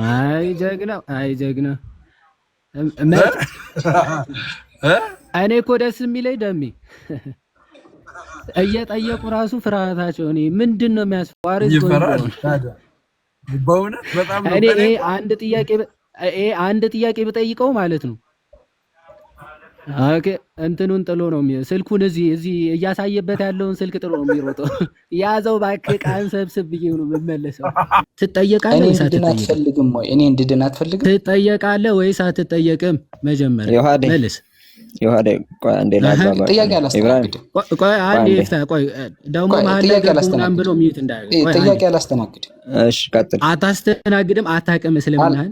አይ ጀግና አይ ጀግና እኔ እኮ ደስ የሚለኝ ደሜ እየጠየቁ ራሱ ፍርሃታቸው እኔ ምንድን ነው የሚያስፈራው? ይፈራል በእውነት በጣም ነው። እኔ አንድ ጥያቄ ብጠይቀው ማለት ነው ኦኬ እንትኑን ጥሎ ነው ስልኩን እዚህ እያሳየበት ያለውን ስልክ ጥሎ ነው የሚሮጠው። ያዘው እባክህ ቃን ሰብስብ ብዬ ነው የምመለሰው። ትጠየቃለህ ወይስ አትጠየቅም? እኔ እንድድን አትፈልግም? ትጠየቃለህ ወይስ አትጠየቅም? መጀመሪያ መልስ። ዮሐዴ ቆይ አንዴ ላባባ ጥያቄ አላስተናግድም። ቆይ አንዴ ይፍታ። ቆይ ደግሞ መሀል ላይ ገብቶናል ብሎ ሚዩት እንዳያደርግ። ጥያቄ አላስተናግድም። እሺ ቀጥል። አታስተናግድም? አታውቅም እስልምናህን?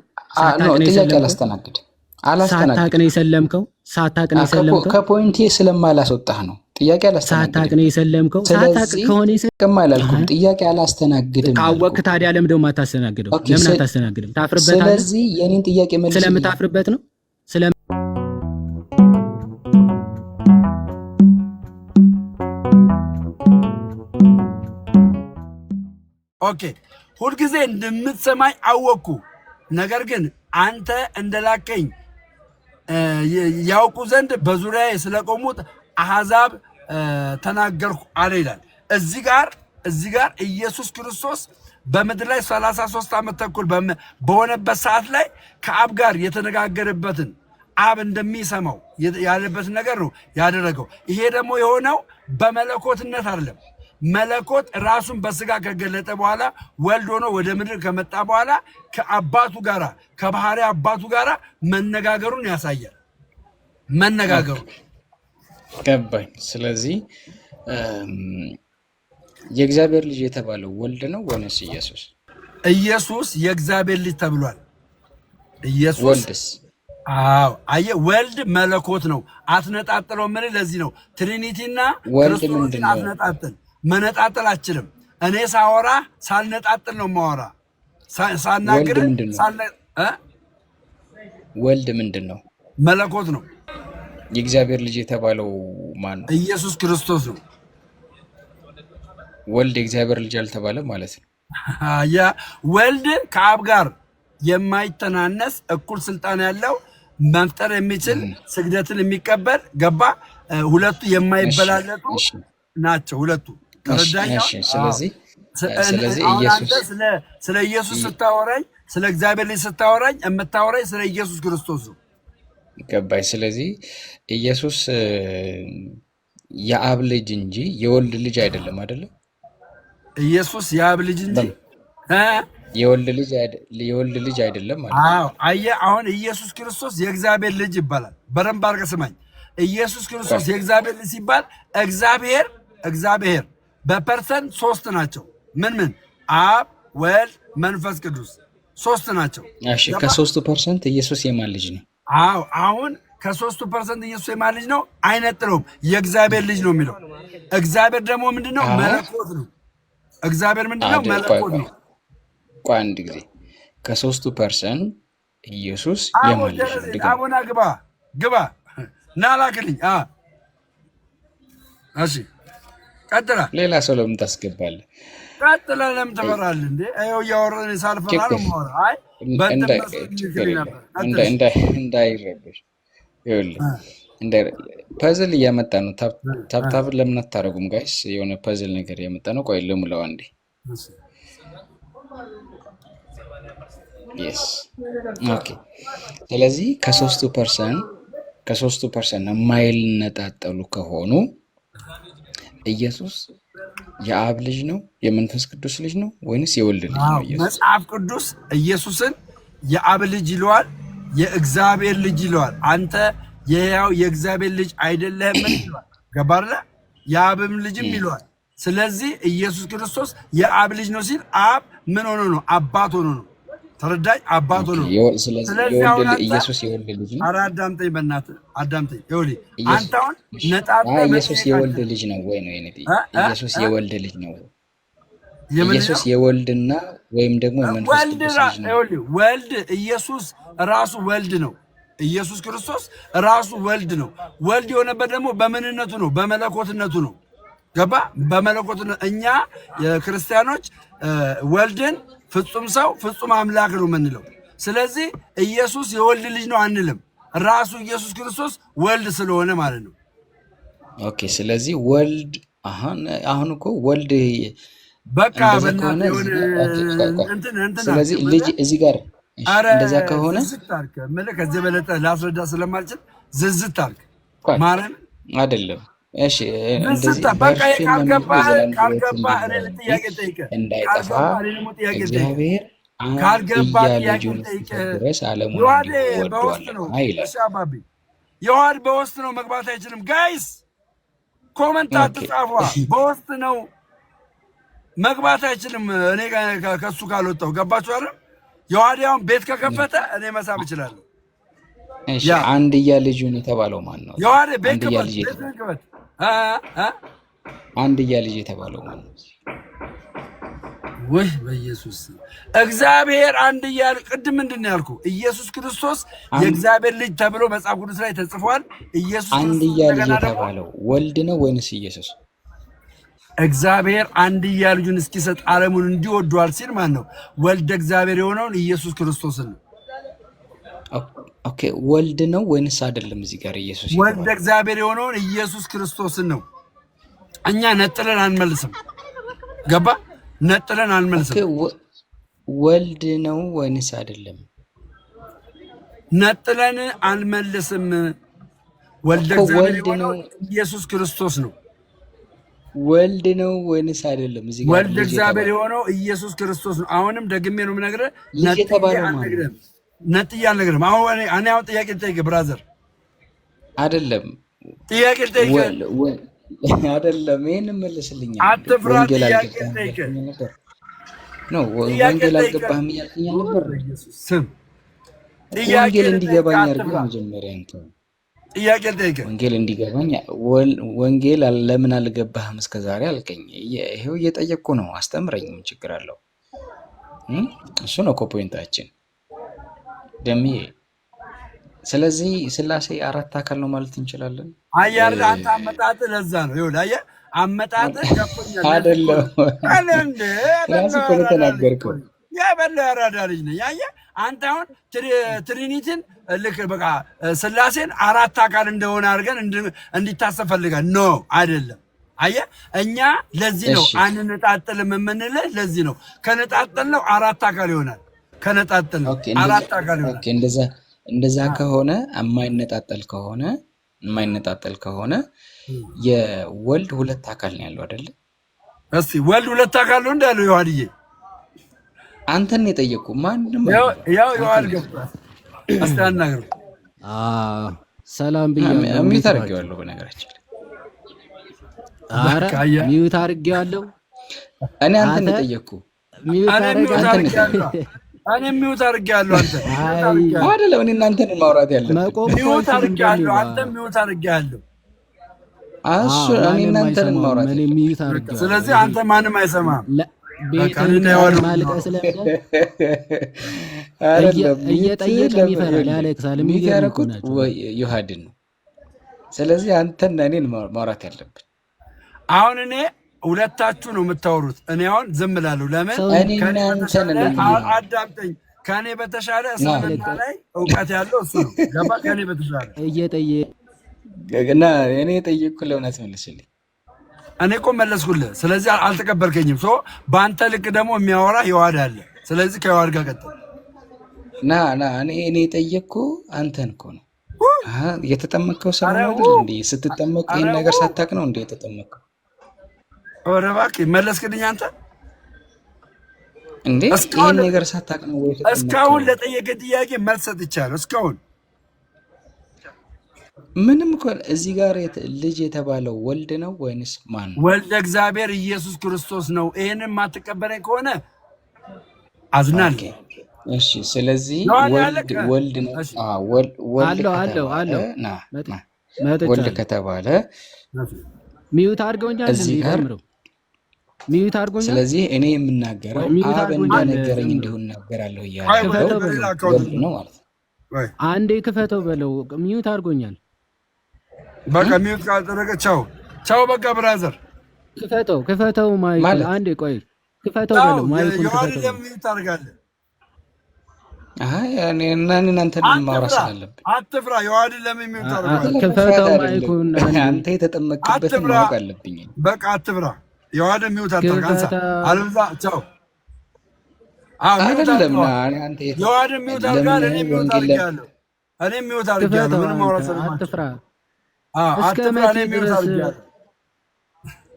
ጥያቄ አላስተናግድም። ሳታውቅ ነው የሰለምከው? ሳታውቅ ነው የሰለምከው? ከፖይንቴ ስለማላስወጣህ ነው ጥያቄ አላስተናግድም። ሳታውቅ ነው የሰለምከው? ሳታውቅ ከሆነ የሰለምከው አላልኩም። ጥያቄ አላስተናግድም። ካወቅህ ታዲያ ለምን ደግሞ አታስተናግደው? ለምን አታስተናግድም? ታፍርበታለህ። ስለዚህ የኔን ጥያቄ መልስ። ስለምታፍርበት ነው። ኦኬ ሁልጊዜ እንደምትሰማኝ አወቅኩ። ነገር ግን አንተ እንደላከኝ ያውቁ ዘንድ በዙሪያዬ ስለቆሙት አሕዛብ ተናገርኩ አለ ይላል። እዚህ ጋር ኢየሱስ ክርስቶስ በምድር ላይ 33 ዓመት ተኩል በሆነበት ሰዓት ላይ ከአብ ጋር የተነጋገረበትን አብ እንደሚሰማው ያለበትን ነገር ነው ያደረገው። ይሄ ደግሞ የሆነው በመለኮትነት አይደለም። መለኮት ራሱን በስጋ ከገለጠ በኋላ ወልድ ሆኖ ወደ ምድር ከመጣ በኋላ ከአባቱ ጋራ ከባህሪ አባቱ ጋራ መነጋገሩን ያሳያል። መነጋገሩ ገባኝ። ስለዚህ የእግዚአብሔር ልጅ የተባለው ወልድ ነው ወይስ ኢየሱስ? ኢየሱስ የእግዚአብሔር ልጅ ተብሏል። ኢየሱስ ወልድስ? አዎ አየህ፣ ወልድ መለኮት ነው። አትነጣጥለው። ምን ለዚህ ነው ትሪኒቲና ክርስቶስን አትነጣጥል። መነጣጠል አችልም። እኔ ሳወራ ሳልነጣጥል ነው ማወራ። ሳናግር ወልድ ምንድን ነው? መለኮት ነው። የእግዚአብሔር ልጅ የተባለው ማን ነው? ኢየሱስ ክርስቶስ ነው። ወልድ የእግዚአብሔር ልጅ አልተባለ ማለት ነው። ያ ወልድ ከአብ ጋር የማይተናነስ እኩል ስልጣን ያለው መፍጠር የሚችል ስግደትን የሚቀበል ገባ። ሁለቱ የማይበላለጡ ናቸው ሁለቱ። ተረዳኛ? ስለዚህ ኢየሱስ ስለ ኢየሱስ ስታወራኝ፣ ስለ እግዚአብሔር ልጅ ስታወራኝ የምታወራኝ ስለ ኢየሱስ ክርስቶስ ነው። ገባኝ። ስለዚህ ኢየሱስ የአብ ልጅ እንጂ የወልድ ልጅ አይደለም። አይደለም? ኢየሱስ የአብ ልጅ እንጂ የወልድ ልጅ አይደለም ማለት ነው። አዎ አየህ፣ አሁን ኢየሱስ ክርስቶስ የእግዚአብሔር ልጅ ይባላል። በደንብ አድርገህ ስማኝ። ኢየሱስ ክርስቶስ የእግዚአብሔር ልጅ ሲባል እግዚአብሔር በፐርሰንት 3 ናቸው። ምን አብ፣ ወልድ፣ መንፈስ ቅዱስ 3 ናቸው። እሺ ከ3% ኢየሱስ የማን ልጅ ነው? አዎ አሁን ከ3% ኢየሱስ የማን ልጅ ነው? አይነጥለውም። የእግዚአብሔር ልጅ ነው የሚለው። እግዚአብሔር ደግሞ ምንድነው? መለኮት ነው። እግዚአብሔር ምንድነው? መለኮት ነው። ቆይ አንድ ጊዜ ከ3% ኢየሱስ የማን ልጅ ነው? አቡና ግባ ናላክልኝ። እሺ ቀጥላ። ሌላ ሰው ለምን ታስገባለህ? ቀጥላ። ለምን ትፈራለህ እንዴ? አይው ያወራን ሳልፈራ ነው ማወራ። አይ እንዳይረበሽ ፐዝል እያመጣ ነው። ታፕታፕ ለምን አታረጉም ጋይስ? የሆነ ፐዝል ነገር እያመጣ ነው። ቆይ ልሙላው አንዴ። የስ ኦኬ። ስለዚህ ከ3% የማይነጣጠሉ ከሆኑ ኢየሱስ የአብ ልጅ ነው የመንፈስ ቅዱስ ልጅ ነው ወይንስ የወልድ ልጅ ነው? መጽሐፍ ቅዱስ ኢየሱስን የአብ ልጅ ይለዋል፣ የእግዚአብሔር ልጅ ይለዋል። አንተ የሕያው የእግዚአብሔር ልጅ አይደለህም ይለዋል። ገባህ? የአብም ልጅም ይለዋል። ስለዚህ ኢየሱስ ክርስቶስ የአብ ልጅ ነው ሲል አብ ምን ሆኖ ነው? አባት ሆኖ ነው። ተረዳኝ? አባት ሆኖ ነው። ስለዚህ ኢየሱስ የወልድ ልጅ ነው። ኧረ አዳምጠኝ፣ በእናትህ አዳምጠኝ። ይኸውልህ አንተ አሁን ነጣጥለህ ኢየሱስ የወልድ ልጅ ነው ወይ ነው የኔ ጥያቄ። ኢየሱስ የወልድ ልጅ ነው። ኢየሱስ የወልድና ወይም ደግሞ የመንፈስ ቅዱስ ልጅ ነው። ይኸውልህ ወልድ ኢየሱስ ራሱ ወልድ ነው። ኢየሱስ ክርስቶስ ራሱ ወልድ ነው። ወልድ የሆነበት ደግሞ በምንነቱ ነው? በመለኮትነቱ ነው። ገባ? በመለኮትነቱ እኛ የክርስቲያኖች ወልድን ፍጹም ሰው ፍጹም አምላክ ነው የምንለው። ስለዚህ ኢየሱስ የወልድ ልጅ ነው አንልም። ራሱ ኢየሱስ ክርስቶስ ወልድ ስለሆነ ማለት ነው። ኦኬ። ስለዚህ ወልድ አሁን እኮ ወልድ በቃ ስለዚህ ልጅ እዚህ ጋር እንደዛ ከሆነ ከዚህ በለጠ ላስረዳ ስለማልችል ዝዝት አልክ ማረን አይደለም። እሺ እንደዚህ በቃ ካልገባህ እኔ ጥያቄ ጠይቀህ እንዳይጠፋ እግዚአብሔር ካልገባህ ጥያቄ ጠይቀህ ዮሐድ በውስጥ ነው። እሺ አባቢ ዮሐድ በውስጥ ነው መግባት አይችልም። ጋይስ ኮመንት አትጻፉ። በውስጥ ነው መግባት አይችልም። እኔ ከሱ ካልወጣሁ ገባችሁ አይደል? ዮሐዳውን ቤት ከከፈተ እኔ መሳብ እችላለሁ። እሺ አንድያ ልጁን የተባለው ማን ነው? ዮሐድ ቤት አንድያ ልጅ የተባለው ማን ነው? ወይ በኢየሱስ እግዚአብሔር አንድያ ቅድም ምንድን ነው ያልኩ? ኢየሱስ ክርስቶስ የእግዚአብሔር ልጅ ተብሎ መጽሐፍ ቅዱስ ላይ ተጽፏል። ኢየሱስ አንድያ ልጅ የተባለው ወልድ ነው ወይንስ ኢየሱስ? እግዚአብሔር አንድያ ልጁን እስኪሰጥ ዓለሙን እንዲወዷል ሲል ማን ነው? ወልደ እግዚአብሔር የሆነውን ኢየሱስ ክርስቶስን ነው። ኦኬ ወልድ ነው ወይንስ አይደለም? እዚህ ጋር ኢየሱስ ወልደ እግዚአብሔር የሆነውን ኢየሱስ ክርስቶስን ነው። እኛ ነጥለን አንመልስም። ገባ? ነጥለን አንመልስም። ወልድ ነው ወይንስ አይደለም? ነጥለን አንመልስም። ወልደ እግዚአብሔር የሆነው ኢየሱስ ክርስቶስ ነው። ወልድ ነው ወይንስ አይደለም? እዚህ ጋር ወልደ እግዚአብሔር የሆነው ኢየሱስ ክርስቶስ ነው። አሁንም ደግሜ ነው የምነግርህ። ነጥዬ አልነግርህም። አሁን እኔ ጥያቄ ልጠይቅህ ብራዘር። አይደለም ጥያቄ ልጠይቅህ አይደለም። ይሄን መልስልኝ። አትፍራ። ጥያቄ ልጠይቅህ ነው። ወንጌል አልገባህም እያልከኝ ነበር። ስም ወንጌል እንዲገባኝ አድርገህ መጀመሪያ እንትን ጥያቄ ልጠይቅህ። ወንጌል እንዲገባኝ ወንጌል ለምን አልገባህም እስከዛሬ አልከኝ። ይሄው እየጠየቅኩ ነው። አስተምረኝ። ምን ችግር አለው? እሱ ነው እኮ ፖይንታችን ደሜ። ስለዚህ ስላሴ አራት አካል ነው ማለት እንችላለን። አያር አንተ አመጣጥ ለዛ ነው። ይኸውልህ አየህ አመጣጥ ገፍቶኛል አይደለም አንተ ራሱ እኮ ተናገርከው። ያበለ ያራዳ ልጅ ነህ። ያየህ አንተ አሁን ትሪኒቲን ልክ በቃ ስላሴን አራት አካል እንደሆነ አድርገን እንዲታሰብ ፈልጋል። ኖ አይደለም። አየህ እኛ ለዚህ ነው አንነጣጥልም የምንልህ። ለዚህ ነው ከነጣጥልነው አራት አካል ይሆናል። ከነጣጥልነው አራት አካል ይሆናል። ኦኬ እንደዛ ከሆነ የማይነጣጠል ከሆነ የወልድ ሁለት አካል ነው ያለው አይደለ? እስቲ ወልድ ሁለት አካል ነው እንዳለው ዮሐንዬ አንተን የጠየቁ ማንም ያው ዮሐን ገብቷል። እስቲ አናግረው። ሰላም ብያለሁ። ሚዩት አድርጌዋለሁ። በነገራችን ኧረ ሚዩት አድርጌዋለሁ። እኔ አንተን የጠየቁ ሚዩት አድርጌዋለሁ። አንተ አይደለም። እኔ እናንተን ማውራት ያለብን ሚዩት አድርጌዋለሁ። አንተ ሚዩት አድርጌዋለሁ። እሱ እኔ እናንተን ማውራት ያለብን። ስለዚህ አንተ ማንም አይሰማም። እየጠየቀ ይፈራል፣ ያለቅሳል። የሚያረኩት ዮሐድን ነው። ስለዚህ አንተና እኔን ማውራት ያለብን። አሁን እኔ ሁለታችሁ ነው የምታወሩት። እኔ አሁን ዝም እላለሁ። ለምን? አዳምጠኝ። ከእኔ በተሻለ እስልምና ላይ እውቀት ያለው እሱ ነው። ገባ? ከእኔ በተሻለ እና እኔ የጠየቅኩህ ለእውነት መልስልኝ። እኔ እኮ መለስኩልህ። ስለዚህ አልተቀበልከኝም። በአንተ ልክ ደግሞ የሚያወራ ዮሐድ አለ። ስለዚህ ከዮሐድ ጋር ቀጥል። እኔ የጠየቅኩህ አንተን እኮ ነው። የተጠመቅከው ሰው ነው አይደል? እንዴ ስትጠመቅ ይህን ነገር ሳታውቅ ነው እንዴ የተጠመቅከው? ኧረ እባክህ መለስክልኝ አንተ እንዴ። ይህን ነገር ሳታውቅ ነው ወይ? እስካሁን ለጠየቀህ ጥያቄ መልስ ሰጥቻለሁ። እስካሁን ምንም እኮ እዚህ ጋር ልጅ የተባለው ወልድ ነው ወይንስ ማን ነው? ወልደ እግዚአብሔር ኢየሱስ ክርስቶስ ነው። ይሄንን የማትቀበለኝ ከሆነ አዝናለሁ። እሺ፣ ስለዚህ ወልድ ነው። ወልድ ከተባለ ሚዩት አድርገውኛል። እዚህ ጋር ሚዩት አድርጎኛል። ስለዚህ እኔ የምናገረው አብ እንደነገረኝ እንዲሁ እናገራለሁ እያለ ወልድ ነው ማለት ነው። አንዴ ክፈተው በለው። ሚዩት አድርጎኛል። በቃ ሚዩት ካደረገ ቻው ቻው። በቃ ብራዘር ክፈተው ማይክ። አንዴ ቆይ ክፈተው በለው ማይኩን ዮሐን ክፈተው። ለምን ታደርጋለህ? አይ እኔ እናንተ ማውራት ስላለብኝ አትፍራ። ዮሐን ለምን የሚውት ታደርጋለህ? ክፈተው ማይኩን። አንተ የተጠመቅበትን ማወቅ አለብኝ። በቃ አትፍራ። ዮሐን የሚውት አታርግ። አንሳ አልብዛ ቻው። አይደለም አንተ ዮሐን የሚውት አድርጋለህ። እኔ የሚውት አድርጋለሁ። እኔ የሚውት አድርጋለሁ። ምንም ማውራት ስለማትችል አትፍራ። አትፍራ። እኔ የሚውት አድርጋለሁ።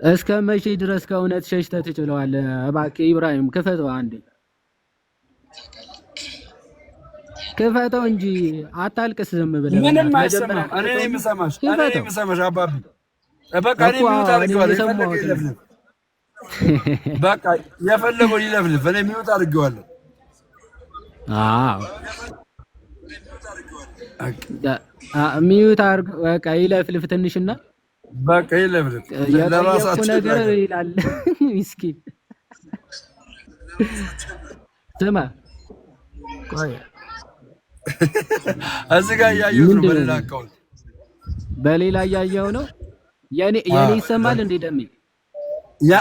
እስከ መቼ ድረስ ከእውነት ሸሽተህ ትችለዋለህ? እባክህ ኢብራሂም ክፈተው፣ አንዴ ክፈተው እንጂ አታልቅስ። ዝም ብለህ ምንም አይሰማም። እኔ ነኝ የምሰማሽ፣ እኔ ነኝ የምሰማሽ አባቢ። በቃ እኔ የሚውት አድርጌዋለሁ። የፈለገው ይለፍልፍ፣ በቃ የፈለገው ይለፍልፍ። እኔ የሚውት አድርጌዋለሁ። አዎ ሚውት አድርግ፣ በቃ ይለፍልፍ ትንሽና በቃ ይለፍልፍ። የጠየቁ ነገር ይላል ምስኪን። ስማ ቆይ እዚህ ጋር እያየሁት ነው። በሌላ አካውንት በሌላ እያየሁ ነው። የኔ ይሰማል እንዴ? ደሜ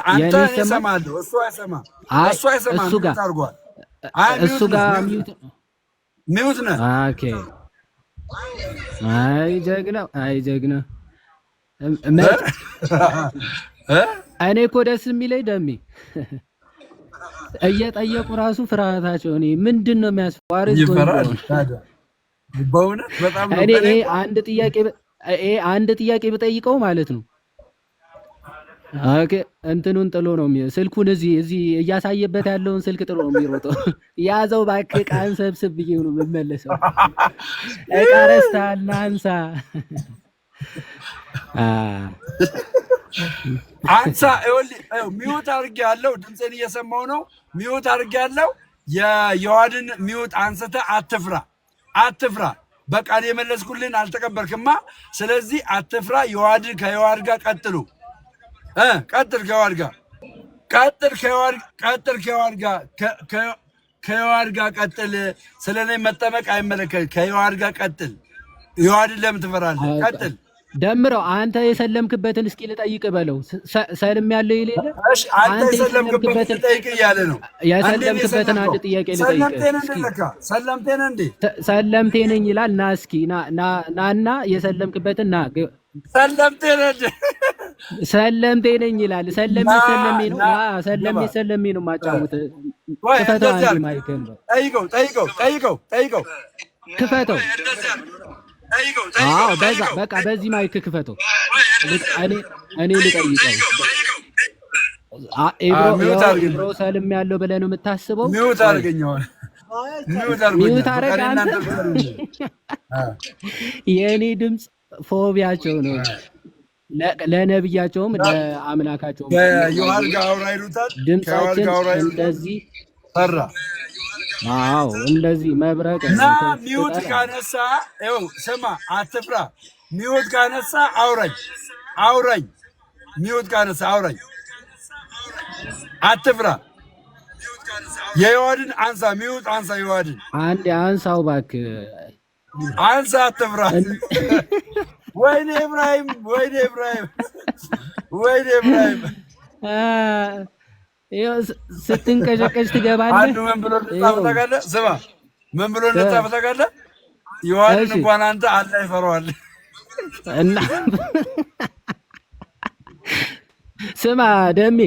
አንተ ይሰማል፣ እሱ አይሰማም። እሱ አይሰማም። እሱ ጋር ሚውት ነህ። ኦኬ። አይ ጀግናው፣ አይ ጀግናው። እኔ እኮ ደስ የሚለኝ ደሜ እየጠየቁ ራሱ ፍርሃታቸው እኔ ምንድን ነው የሚያስፈራው? ይፈራል በእውነት በጣም ነው። እኔ አንድ ጥያቄ ብጠይቀው ማለት ነው ኦኬ እንትኑን ጥሎ ነው ስልኩን እዚህ እያሳየበት ያለውን ስልክ ጥሎ ነው የሚሮጠው። ያዘው እባክህ ዕቃን ሰብስብ ብዬ ነው የምመለሰው። ዕቃ ረስተሃል አንሳ። አንሳ። ይኸውልህ ሚውት አድርጌያለሁ። ድምፅህን እየሰማሁ ነው። ሚውት አድርጌያለሁ። የዮሐንን ሚውት አንስተህ አትፍራ፣ አትፍራ። በቃ እኔ የመለስኩልህን አልተቀበልክማ። ስለዚህ አትፍራ። ከዮሐን ጋር ቀጥሉ። ቀጥል ከዮሐን ጋር ቀጥል። ከዮሐን ጋር ቀጥል። ስለ እኔ መጠመቅ አይመለከትም። ከዮሐን ጋር ቀጥል። ዮሐንን ለምን ትፈራለህ? ቀጥል። ደምረው አንተ የሰለምክበትን እስኪ ልጠይቅ በለው። ሰልም ያለው ይሌለ አንተ የሰለምክበትን ልጠይቅ እያለ ነው። የሰለምክበትን አንድ ጥያቄ ልጠይቅ። ሰለምቴ ነህ እንዴ? ሰለምቴ ነኝ ይላል። ና እስኪ ናና የሰለምክበትን ና። ሰለምቴ ነህ እንዴ? ሰለምቴ ነኝ ይላል። ሰለሜ ነው። ሰለሜ ነው ማጫወት። ክፈተው አንዴ ማይከን ነው። ጠይቀው ክፈተው። አዎ በቃ በዚህ ማይክ ክፈተው። እኔ ልጠይቀው። ኢብሮ ሰልም ያለው ብለህ ነው የምታስበው? ሚውት አድርገኛል። ሚውት አደረገ። የእኔ ድምፅ ፎቢያቸው ነው። ለነብያቸውም ለአምላካቸውም ዮሐን ጋር አውራ ይሉታል። ድምፃችን እንደዚህ ሰራ። አዎ እንደዚህ መብረቅ እና ሚውት ካነሳ ይኸው ስማ፣ አትፍራ። ሚውት ካነሳ አውራኝ። ሚውት ካነሳ አውራኝ፣ አትፍራ። የዮሐንን አንሳ፣ ሚውት አንሳ። ዮሐንን አንድ አንሳው እባክህ፣ አንሳ፣ አትፍራ። ወይኔ ኢብራሂም፣ ስትንቀጨቀጭ ትገባለህ። አንዱ ምን ብሎ እንደጻፈ ታውቃለህ? ስማ፣ ምን ብሎ እንደጻፈ ታውቃለህ? ዮሐንን እንኳን አንተ አላህ ይፈራዋል። እና ስማ ደሜ፣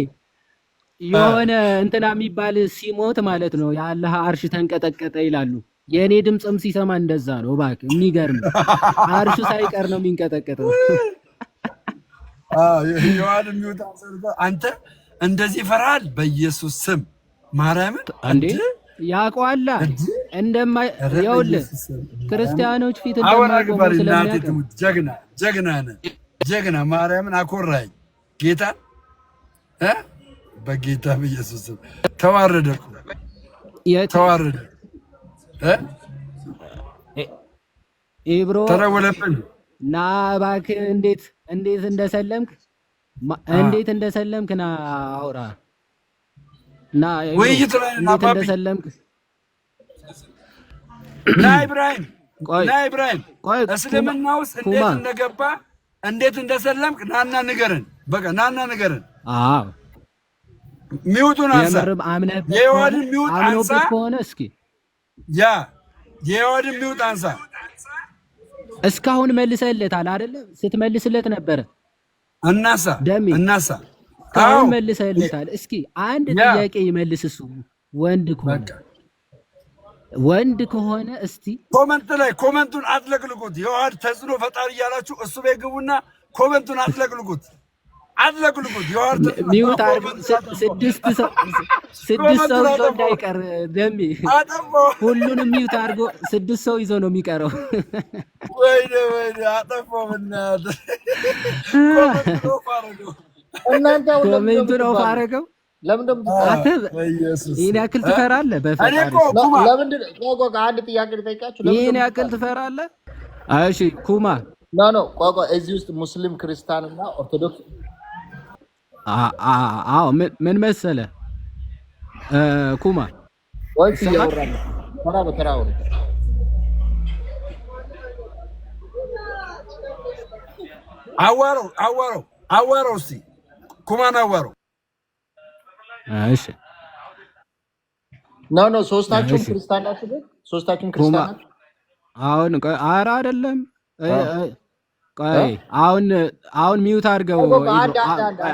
የሆነ እንትና የሚባል ሲሞት ማለት ነው የአላህ አርሽ ተንቀጠቀጠ ይላሉ። የእኔ ድምፅም ሲሰማ እንደዛ ነው። እባክህ የሚገርም አርሹ ሳይቀር ነው የሚንቀጠቀጠው። ዮሐን የሚወጣ አንተ እንደዚህ ይፈራል። በኢየሱስ ስም ማርያምን እንዴ ያቋላ ይኸውልህ ክርስቲያኖች ፊት እንደማይቆሙ ስለሚያውቅ ጀግና ማርያምን አኮራኝ። ጌታ በጌታ በኢየሱስ ስም ተዋረደ። ኢብሮ ተረወለብን ና እባክህ እንዴት እንደሰለምክ ና አውራ። ና ውይይት ላይ እንዴት እንደሰለምክ ና ኢብራሂም እስልምና ውስጥ እንዴት እንደገባ እንዴት እንደሰለምክ ናና ንገረን። በቃ ናና ንገረን። አዎ ሚውቱን አንሳ። የምርም አምነህበት የዮሐድን ሚውት አንሳ። አምነውበት ከሆነ እስኪ ያ የዮሐድን ሚውት አንሳ። እስካሁን መልሰህለታል አይደለ? ስትመልስለት ነበረ። እናሳ ደሜ እናሳ እስካሁን መልሰህለታል። እስኪ አንድ ጥያቄ ይመልስ እሱ ወንድ ከሆነ እስቲ ኮመንት ላይ ኮመንቱን አጥለቅልቁት። የዮሐድ ተጽዕኖ ፈጣሪ እያላችሁ እሱ ቤት ግቡና ኮመንቱን አጥለቅልቁት። የዮሐድ ሚውት አድርገው። ስድስት ሰው ይዞ እንዳይቀር ደሜ ሁሉንም ሚውት አድርጎ 6 ሰው ይዞ ነው የሚቀረው። ወይኔ አጠፋው። በእናትህ ኮሜንቱን ኦፍ አደረገው። ይህን ያክል ትፈራለህ? አንድ ጥያቄ ልጠይቃችሁ። ይህን ያክል ትፈራለህ? እሺ ኩማ እዚህ ውስጥ ሙስሊም ክርስቲያን እና ኦርቶዶክስ ምን መሰለህ ኩማ አዋረው እስኪ ኩማን አዋረው። እሺ ሶስታችሁም ክርስቲያን ናችሁ? ሶስታችሁም ክርስቲያን ናችሁ? አሁን ኧረ አይደለም። ቆይ አሁን ሚውት አድርገው።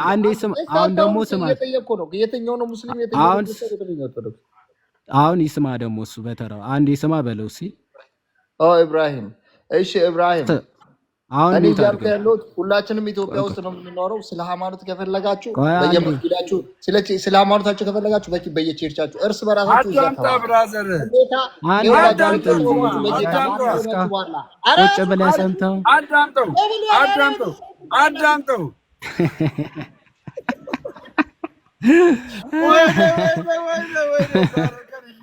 አንዴ ስም አሁን ደግሞ ስማ። የትኛው ነው ሙስሊም? አሁን ይስማ ደግሞ እሱ በተራው አንዴ ስማ በለው እስኪ። ኢብራሂም። እሺ ኢብራሂም፣ አሁን እኔ እያልኩ ያለሁት ሁላችንም ኢትዮጵያ ውስጥ ነው የምንኖረው። ስለ ሃይማኖት ከፈለጋችሁ በየመስጊዳችሁ፣ ስለ ሃይማኖታችሁ ከፈለጋችሁ በየቸርቻችሁ እርስ በራሳችሁ ቁጭ ብለህ ሰምተው አዳምጠው።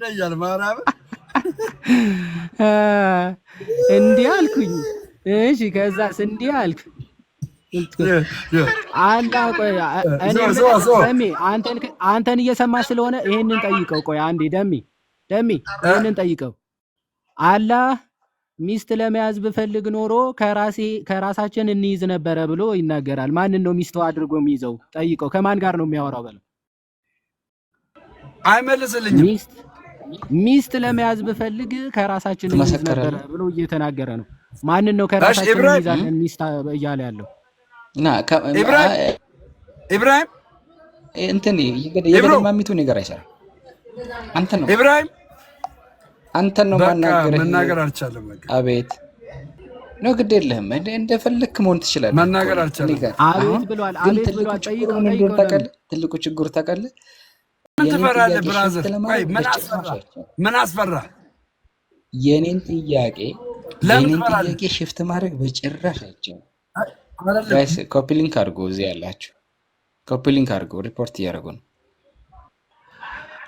ይለያል ማርያም እንዲህ አልኩኝ። እሺ ከዛስ እንዲህ አልክ። አንተን እየሰማ ስለሆነ ይሄንን ጠይቀው። ቆይ አንዴ ደሜ ይሄንን ጠይቀው። አላህ ሚስት ለመያዝ ብፈልግ ኖሮ ከራሳችን እንይዝ ነበረ ብሎ ይናገራል። ማንን ነው ሚስቱ አድርጎ የሚይዘው? ጠይቀው። ከማን ጋር ነው የሚያወራው በለው። አይመልስልኝም። ሚስት ለመያዝ ብፈልግ ከራሳችን እንይዝ ነበረ ብሎ እየተናገረ ነው። ማንን ነው ከራሳችን እንይዛለን ሚስት እያለ ያለው? ኢብራሂም እንትን የገደማሚቱ ነገር አይሰራም። አንተ ነው ኢብራሂም አንተን ነው መናገር አልቻለም። አቤት ነው ግድ የለህም። እንደፈለክ መሆን ትችላለህ። መናገር አልቻለም። አቤት ብሏል። ጠይቀው። ትልቁ ችግር ታውቃለህ? ምን ትፈራለህ ብራዘር? ምን አስፈራ? የኔን ጥያቄ ሽፍት ማድረግ በጭራሽ አይቻልም። ጋይስ ኮፒ ሊንክ አድርጎ፣ እዚህ ያላችሁ ኮፒ ሊንክ አድርጎ። ሪፖርት እያደረጉ ነው።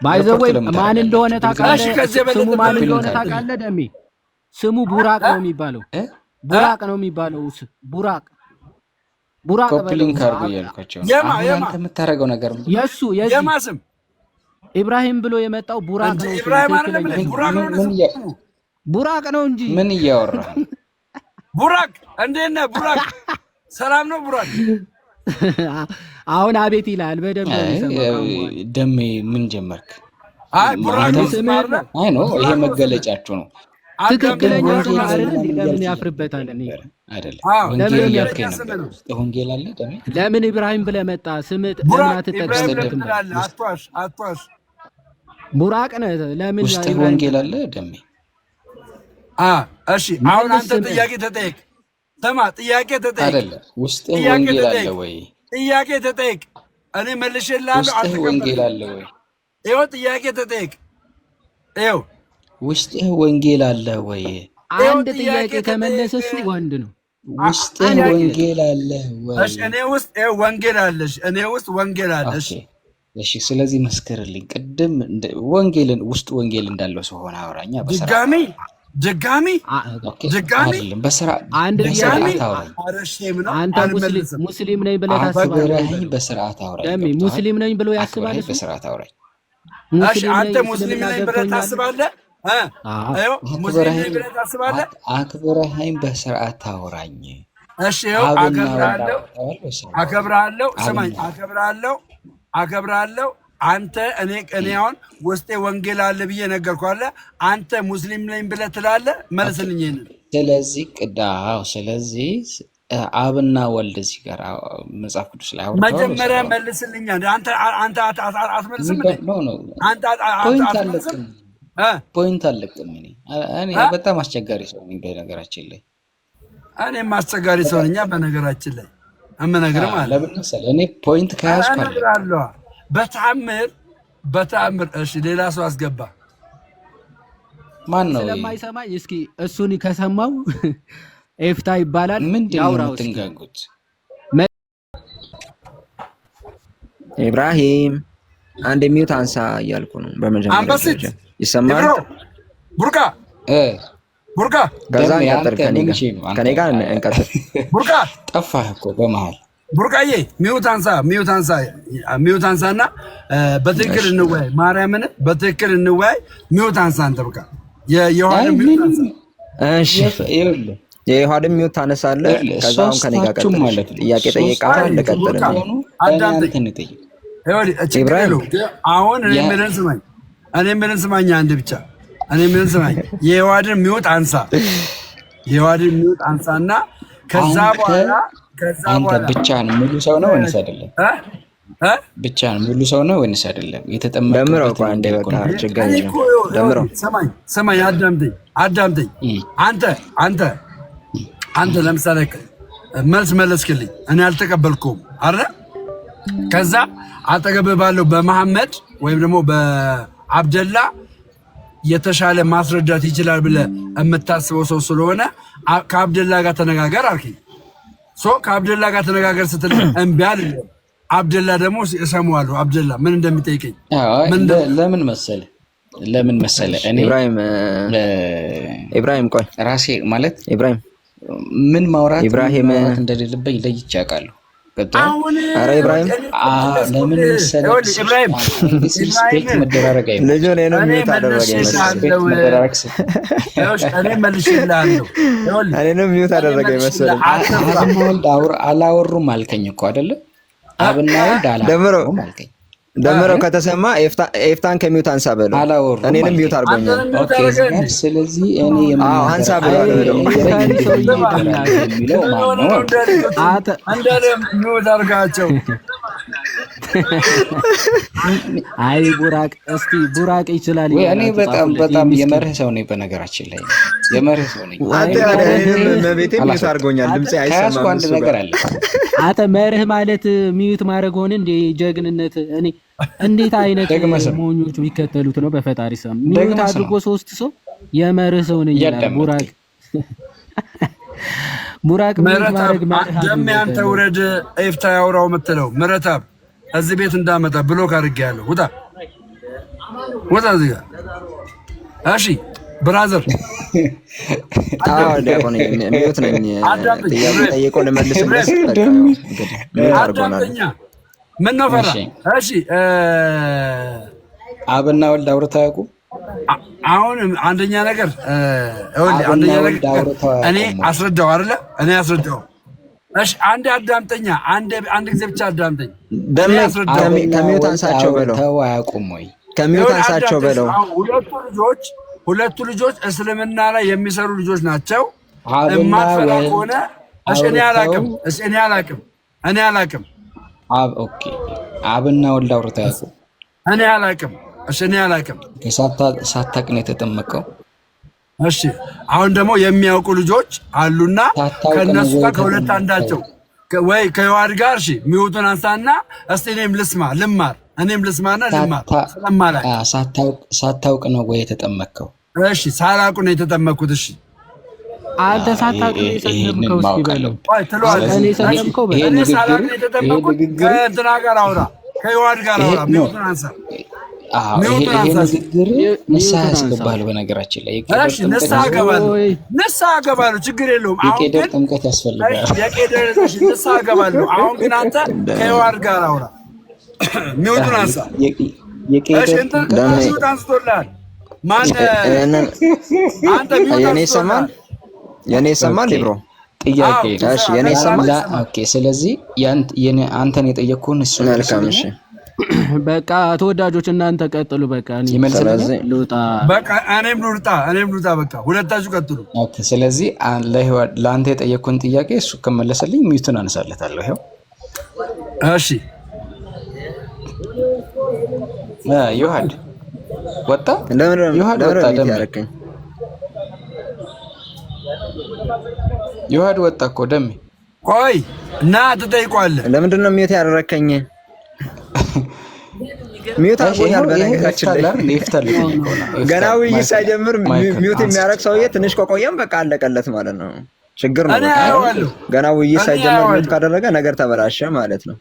ባይዘወይ ማን እንደሆነ ታውቃለህ? ስሙ ማን እንደሆነ ታውቃለህ? ደሜ ስሙ ቡራቅ ነው የሚባለው። ቡራቅ ኮፒ ሊንክ አድርጎ እያልኳቸው። አንተ የምታደርገው ነገር የማ ስም ኢብራሂም ብሎ የመጣው ቡራቅ ነው። ቡራቅ ነው እንጂ ምን እያወራህ? ቡራቅ እንዴት ነህ? ቡራቅ ሰላም ነው? ቡራቅ አሁን አቤት ይላል። በደንብ ደሜ ምን ጀመርክ? አይ ቡራቅ አይ ነው ይሄ መገለጫችሁ ነው። ትክክለኛ ስም አይደል? ለምን ያፍርበታል? እኔ አይደለም ወንጌል ያልከኝ ነበር። ወንጌል አለ ደሜ። ለምን ኢብራሂም ብለህ መጣ? ስም ለምን አትጠቀምበትም? አትዋሽ። ቡራቅ ነህ። ለምን ውስጥ ወንጌል አለ ደሜ? እሺ አሁን አንተ ጥያቄ ተጠየቅ። ስማ ጥያቄ ተጠየቅ። አይደለም ውስጥ ወንጌል አለ ወይ? ጥያቄ ተጠየቅ። እኔ መልሼልሃለሁ። ውስጥ ወንጌል አለ ወይ? ይኸው ጥያቄ ተጠየቅ። ይኸው ውስጥ ወንጌል አለ ወይ? አንድ ጥያቄ ከመለሰ እሱ ወንድ ነው። ውስጥ ወንጌል አለ ወይ? እሺ እኔ ውስጥ ወንጌል አለሽ። እኔ ውስጥ ወንጌል አለሽ። እሺ ስለዚህ መስክርልኝ። ቅድም ወንጌልን ውስጥ ወንጌል እንዳለው ሰው ሆነ አውራኛ። ድጋሚ አይደለም በስራ አንድ በስርዓት አውራኝ። አንተ ሙስሊም ነኝ ብለህ ታስባለህ? በስርዓት አውራኝ። ደሜ ሙስሊም ነኝ ብሎ ያስባል? በስርዓት አውራኝ። እሺ አንተ ሙስሊም ነኝ ብለህ ታስባለህ? አክብረኸኝ በስርዓት አውራኝ። እሺ አከብርሃለሁ። ስማኝ፣ አከብርሃለሁ። አንተ እኔ አሁን ውስጤ ወንጌል አለ ብዬ ነገርኩህ አለ። አንተ ሙስሊም ነኝ ብለህ ትላለህ። መልስልኝ ይሄንን። ስለዚህ ስለዚህ አብና ወልድ እዚህ ጋር መጽሐፍ ቅዱስ ላይ አውርተዋል። መጀመሪያ መልስልኝ። አንተ አትመልስም እንዴ? አንተ አትመልስም። ፖይንት አለቅም። እኔ በጣም አስቸጋሪ ሰው ነኝ በነገራችን ላይ። እኔም አስቸጋሪ ሰው ነኝ በነገራችን ላይ። እምነግርህ ማለት ለምን መሰለህ? እኔ ፖይንት ከያዝኩ አለ በተአምር። እሺ ሌላ ሰው አስገባ። ማን ነው ስለማይሰማኝ? እስኪ እሱን ከሰማው ኤፍታ ይባላል። ምንድን ነው የምትንጋጉት? ኢብራሂም አንድ ሚውት አንሳ እያልኩ ነው። በመጀመሪያ ይሰማል። ቡርቃ ከዛ እንቀጥል። ከኔ ጋር እንቀጥል። ቡርቃ ጠፋህ እኮ በመሀል። ቡርቃዬ ሚውት አንሳና በትክክል እንወያይ። ማርያምን በትክክል እንወያይ። ሚውት አንሳ አንተ በቃ የዮሐንም ሚውት አንሳ። እሺ የዮሐንም ሚውት ታነሳለህ። ከዛ አሁን ከኔ ጋር ቀጥል። ጥያቄ ጠይቃለህ። ልቀጥል። አሁን እኔ የምልህን ስማኝ አንድ ብቻ። የዮሐንን ሚውት አንሳና ከዛ በኋላ አንተ ብቻህን ሙሉ ሰው ነው ወይስ አይደለም? ብቻህን ሙሉ ሰው ነው ወይስ አይደለም? ደምረው እኮ አንዴ በቃ ችግር የለም። ደምረው ሰማኝ። አዳምጠኝ። አንተ ለምሳሌ መልስ መለስክልኝ፣ እኔ አልተቀበልኩም አይደል? ከዛ አጠገብህ ባለው በመሐመድ ወይም ደግሞ በአብደላ የተሻለ ማስረዳት ይችላል ብለህ የምታስበው ሰው ስለሆነ ከአብደላ ጋር ተነጋገር አልከኝ። ከአብደላ ጋር ተነጋገር ስትል እምቢ አልልም። አብደላ ደግሞ እሰማዋለሁ። አብደላ ምን እንደሚጠይቀኝ ለምን መሰለህ እኔ ኢብራሂም ቆይ ራሴ ማለት ኢብራሂም ምን ማውራት እንደሌለብኝ ለይቼ አውቃለሁ። ኧረ ኢብራሂም ለምን መሰለህ ስፔክት መደራረግ አይደለም። ልጁ እኔንም ሚውት አደረገኝ መሰለኝ። እኔንም ሚውት አደረገኝ መሰለኝ። አብና ወልድ አላወሩም አልከኝ እኮ አይደለ? አብና ወልድ አላወሩም አልከኝ። ደምረው ከተሰማ ኤፍታን ከሚውት አንሳ በለው። እኔንም ሚውት አድርጎኛል። ኦኬ ስለዚህ እኔ አንሳ ብለው ሚውት አድርጋቸው። አይ ቡራቅ እስቲ ቡራቅ ይችላል። እኔ በጣም የመርህ ሰው ነኝ። በነገራችን ላይ የመርህ ሰው ነኝ። መቤቴ ሚውት አድርጎኛል። ድምጼ አይሰማም። አንድ ነገር አለ። አንተ መርህ ማለት ሚውት ማድረግ ሆነ እንደ ጀግንነት። እኔ እንዴት አይነት ሞኞቹ ቢከተሉት ነው? በፈጣሪ ስም ሚውት አድርጎ 3 ሰው የመርህ ሰው ነኝ ይላል ቡራቅ። ሚውት ማድረግ ማለት ደም ያንተ ውረድ ኤፍታ ያውራው የምትለው ምረታብ እዚህ ቤት እንዳመጣ ብሎክ አድርጌያለሁ። ውጣ እዚህ ጋር። እሺ ብራዘር ዲያቆን ሚውት ነኝ። ጥያቄ ጠይቆ ልመልስልህ። አዳምጠኛ ምን ነው ፈራ? እሺ አብና ወልድ አውርተው አያውቁም? አሁን አንደኛ ነገር እኔ አስረዳው አይደለ? እኔ አስረዳው። እሺ አንድ አዳምጠኛ፣ አንድ ጊዜ ብቻ አዳምጠኝ። ከሚውት አንሳቸው በለው። ተው አያውቁም ወይ? ከሚውት አንሳቸው በለው። ሁለቱ ልጆች እስልምና ላይ የሚሰሩ ልጆች ናቸው። እማትፈላ ከሆነ እኔ አላቅም። ኦኬ አብና ወልድ አውርተው አያውቁም? እኔ አላቅም። ሳታቅ ነው የተጠመቀው? እሺ አሁን ደግሞ የሚያውቁ ልጆች አሉና ከነሱ ጋር ከሁለት አንዳቸው ወይ ከዮሐድ ጋር እሺ ሚውቱን አንሳና እስቲ እኔም ልማር ስለማላውቅ ሳታውቅ ነው ወይ የተጠመቀው? እሺ ሳላውቅ ነው የተጠመኩት። እሺ አንተ ሳታውቅ ነው የሰለምከው? እስኪ በለው እኔ ሰለምከው በለው። እኔ ሳላውቅ ነው የተጠመኩት። ከእንትና ጋር አውራ፣ ከዮሐድ ጋር አውራ። ሚውቱን አንሳ። ይሄ ንግግር ንስሐ ያስገባል። በነገራችን ላይ ንስሐ እገባለሁ፣ ችግር የለውም። የቄደር ጥምቀት ያስፈልጋል። ንስሐ እገባለሁ። አሁን ግን አንተ ከዮሐድ ጋር አውራ። ሚውቱን አንሳ። ሚውት አንስቶልሃል። የኔ ይሰማል ብሮ? ጥያቄ እሺ የኔ ይሰማል። ኦኬ ስለዚህ አንተን የጠየቅኩህን እሱ መልካም። እሺ በቃ ተወዳጆች እናንተ ቀጥሉ። በቃ ስለዚህ ልውጣ። በቃ እኔም ልውጣ። በቃ ሁለታችሁ ቀጥሉ። ኦኬ። ስለዚህ ለአንተ የጠየቅኩን ጥያቄ እሱ ከመለሰልኝ ሚዩቱን አነሳለታለሁ። ይኸው እሺ። ዮሐድ ወጣ። ዮሐድ ወጣ። ዮሐድ ወጣ እኮ ደሜ። ቆይ እና ትጠይቀዋለህ። ለምንድን ነው ሚዩት ያደረከኝ? ሚዩት አድርጎኛል። በነገራችን ላይ ገና ውይይት ሳይጀምር ሚዩት የሚያደርግ ሰውዬ ትንሽ ከቆየም በቃ አለቀለት ማለት ነው። ችግር ነው። ገና ውይይት ሳይጀምር ሚዩት ካደረገ ነገር ተበላሸ ማለት ነው።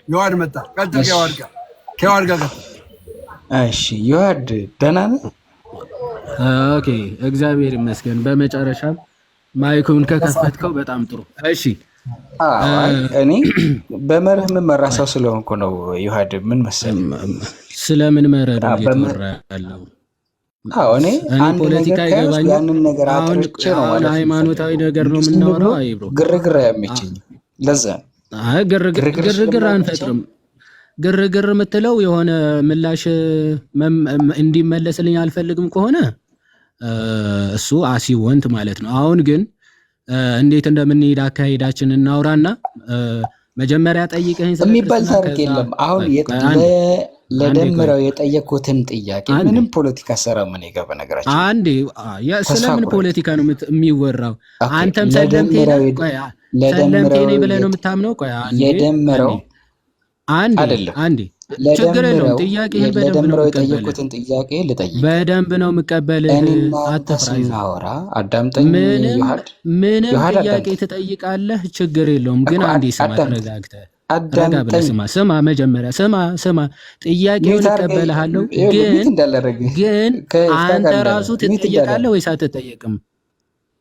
ዮሐድ መጣ። ቀጥል። ከዮሐድ ጋር ቀጥል። እሺ ዮሐድ ደህና ነህ? ኦኬ እግዚአብሔር ይመስገን። በመጨረሻም ማይኩን ከከፈትከው በጣም ጥሩ። እሺ እኔ በመርህ የምመራ ሰው ስለሆንኩ ነው። ዮሐድ ምን መሰለህ፣ ስለምን መረዳ እየተመራ ያለው? እኔ አንድ ፖለቲካ ይገባኛል። ያንን ነገር አጥርቼ ነው ማለት ነው። ሃይማኖታዊ ነገር ነው የምናወራው። አይብሮ ግርግር አያመቸኝም። ለዛ ግርግር አንፈጥርም። ግርግር የምትለው የሆነ ምላሽ እንዲመለስልኝ አልፈልግም ከሆነ እሱ አሲወንት ማለት ነው። አሁን ግን እንዴት እንደምንሄድ አካሄዳችን እናውራና መጀመሪያ ጠይቀኝ የሚባል ታሪክ የለም። አሁን ለደምረው የጠየቁትን ጥያቄ ምንም ፖለቲካ ሰራ ምን ይገባ ነገራችን። አንዴ ስለምን ፖለቲካ ነው የሚወራው? አንተም ሰለምቴ ነኝ ብለህ ነው የምታምነው? ቆይ የደምረው አንዴ ችግር የለውም። ጥያቄህን በደንብ ነው የጠየቁትን ጥያቄ ልጠይቅ። በደንብ ነው የምቀበልህ። አትፍራ። አዳምጠኝ። ምንም ጥያቄ ትጠይቃለህ፣ ችግር የለውም። ግን አንዴ ስማ፣ ተረጋግተህ ረጋ ብለህ ስማ። መጀመሪያ ስማ። ጥያቄውን እቀበልሃለሁ፣ ግን አንተ ራሱ ትጠይቃለህ ወይስ አትጠየቅም?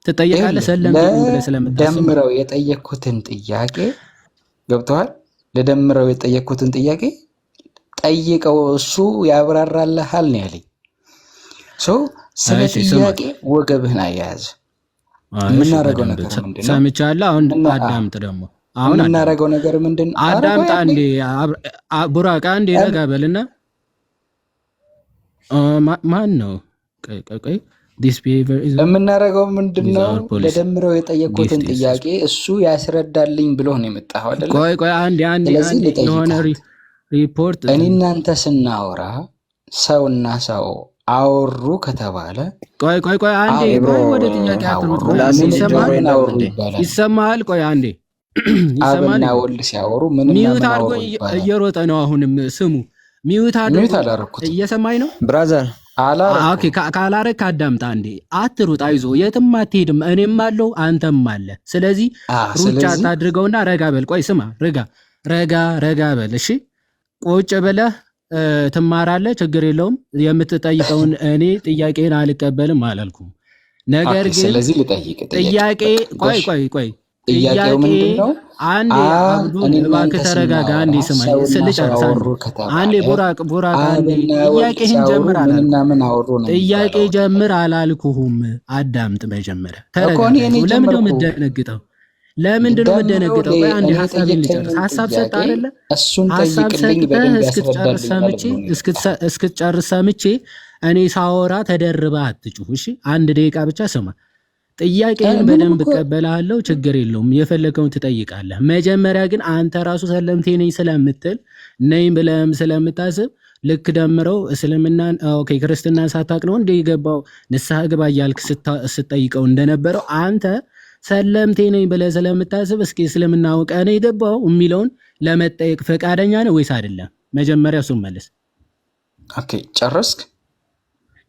ትጠይቃለህ። ሰለምቴ ብለህ ስለምታስብ ደምረው የጠየቁትን ጥያቄ ገብቶሃል? ለደምረው የጠየቁትን ጥያቄ ጠይቀው እሱ ያብራራልሃል ነው ያለኝ። ስለ ጥያቄ ወገብህን አያያዝ። የምናደርገው ነገር ምንድን ነው? ሰምቻለሁ። አሁን አዳምጥ። ደግሞ አሁን የምናደርገው ነገር ምንድን ነው? አዳምጥ አንዴ። ቡራቃ አንዴ ረጋ በልና ማን ነው? ቆይ የምናደርገው ምንድን ነው? ለደምረው የጠየቁትን ጥያቄ እሱ ያስረዳልኝ ብሎ ነው የመጣኸው አይደለ? ቆይ አንዴ የሆነ ሪፖርት እኔ እናንተ ስናወራ ሰውና ሰው አወሩ ከተባለ ቆይ አንዴ ወደ ጥያቄ አትሩጥ። ይሰማል? ቆይ አንዴ አብና ወልድ ሲያወሩ ምን ሚዩት አድርጎ እየሮጠ ነው። አሁንም ስሙ። ሚዩት አላረኩት። እየሰማኝ ነው ብራዘር? ኦኬ ካላረክ አዳምጣ አንዴ። አትሩጥ፣ አይዞ፣ የትም አትሄድም። እኔም አለው አንተም አለ። ስለዚህ ሩጫ ታድርገውና ረጋ በል። ቆይ ስማ፣ ረጋ በል። እሺ ቁጭ ብለህ ትማራለህ፣ ችግር የለውም። የምትጠይቀውን እኔ ጥያቄን አልቀበልም አላልኩም። ነገር ግን ስለዚህ ልጠይቅ ጥያቄ ቆይ ጥያቄው ምንድነው? አንዴ አብዱ እባክህ ተረጋጋ። አንዴ ስማኝ ስልጨርስ አንዴ ቡራቅ አንዴ ጥያቄህን ጀምር አላልኩም። ጥያቄ ጀምር አላልኩህም። አዳምጥ መጀመሪያ። ተረጋጋ። ለምንድነው የምትደነግጠው? ለምንድነው የምትደነግጠው? ቆይ አንዴ ሀሳቤን ልጨርስ። ሀሳብ ሰጥ አይደለ? ሀሳብ ሰጥተህ እስክትጨርስ ሰምቼ እኔ ሳወራ ተደርበህ አትጩህ። እሺ አንድ ደቂቃ ብቻ ስማ። ጥያቄህን በደንብ እቀበላለሁ፣ ችግር የለውም። የፈለገውን ትጠይቃለህ። መጀመሪያ ግን አንተ ራሱ ሰለምቴ ነኝ ስለምትል ነኝ ብለህም ስለምታስብ ልክ ደምረው እስልምናን ክርስትናን ሳታውቅ ነው እንደ የገባው ንስሐ ግባ እያልክ ስትጠይቀው እንደነበረው አንተ ሰለምቴ ነኝ ብለህ ስለምታስብ እስኪ እስልምና አውቀህ ነው የገባው የሚለውን ለመጠየቅ ፈቃደኛ ነው ወይስ አይደለም? መጀመሪያ እሱን መልስ። ኦኬ ጨረስክ?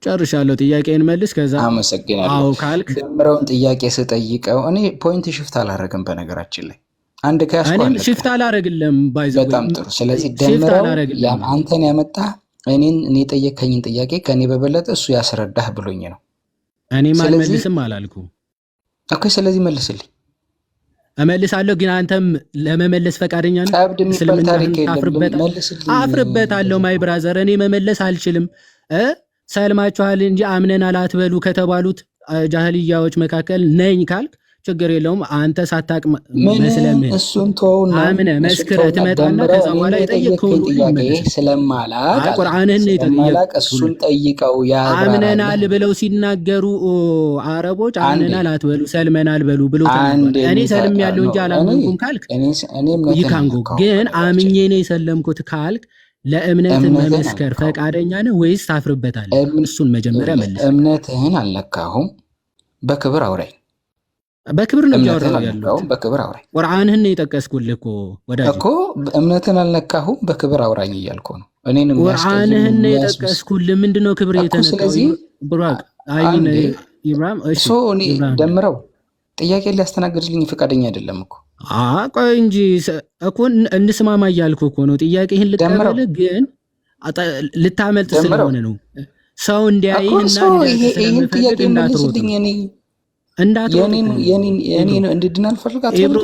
ጨርሻለሁ። ጥያቄን መልስ። ከዛ አመሰግናለሁ። አዎ ካልክ ደምረውን ጥያቄ ስጠይቀው እኔ ፖይንት ሽፍት አላረግም። በነገራችን ላይ አንድ እኔም ሽፍት አላረግልም። ባይዘው በጣም ጥሩ። ስለዚህ ደምረው አንተን ያመጣ እኔ የጠየከኝን ጥያቄ ከኔ በበለጠ እሱ ያስረዳህ ብሎኝ ነው። እኔም አልመልስም አላልኩም። ኦኬ ስለዚህ መልስልኝ። እመልሳለሁ፣ ግን አንተም ለመመለስ ፈቃደኛ ነህ? አፍርበታለሁ። ማይ ብራዘር፣ እኔ መመለስ አልችልም። ሰልማችኋል እንጂ አምነናል አትበሉ ከተባሉት ጃህልያዎች መካከል ነኝ ካልክ ችግር የለውም አንተ ሳታቅ መስለምህ እሱን ተውና አምነህ መስክረህ ትመጣና ከዛ በኋላ የጠየቅከውን ጥያቄ ስለማላቅ ቁርአንህን ስለማላቅ እሱን ጠይቀው ያብራራል። አምነናል ብለው ሲናገሩ አረቦች አምነናል አትበሉ ሰልመናል በሉ ብሎ እኔ ሰልም ያለው እንጂ አላመንኩም ካልክ ይካንጎ ግን አምኜ ነው የሰለምኩት ካልክ ለእምነት መመስከር ፈቃደኛ ነህ ወይስ ታፍርበታለህ? እሱን መጀመሪያ መልስ። እምነትህን አልነካሁም፣ በክብር አውራኝ። በክብር ነው ያወራው ያለው፣ በክብር አውራኝ። ቁርአንህን ነው የጠቀስኩልህ እኮ ወዳጅ እኮ እምነትህን አልነካሁም፣ በክብር አውራኝ እያልኩ ነው። እኔንም ቁርአንህን ነው የጠቀስኩልህ። ምንድነው ክብር የተነካው? ብራክ አይሚን ኢብራሂም እሺ እኔ ደምረው ጥያቄ ሊያስተናግድልኝ ፈቃደኛ አይደለም እኮ ቆይ እንጂ እኮ እንስማማ እያልኩ እኮ ነው። ጥያቄህን ልቀበል ግን ልታመልጥ ስለሆነ ነው። ሰው እንዲያይህና ይሄን ጥያቄ መልስልኝ። እኔ እንድድን አልፈልጋትም። ኢብሮ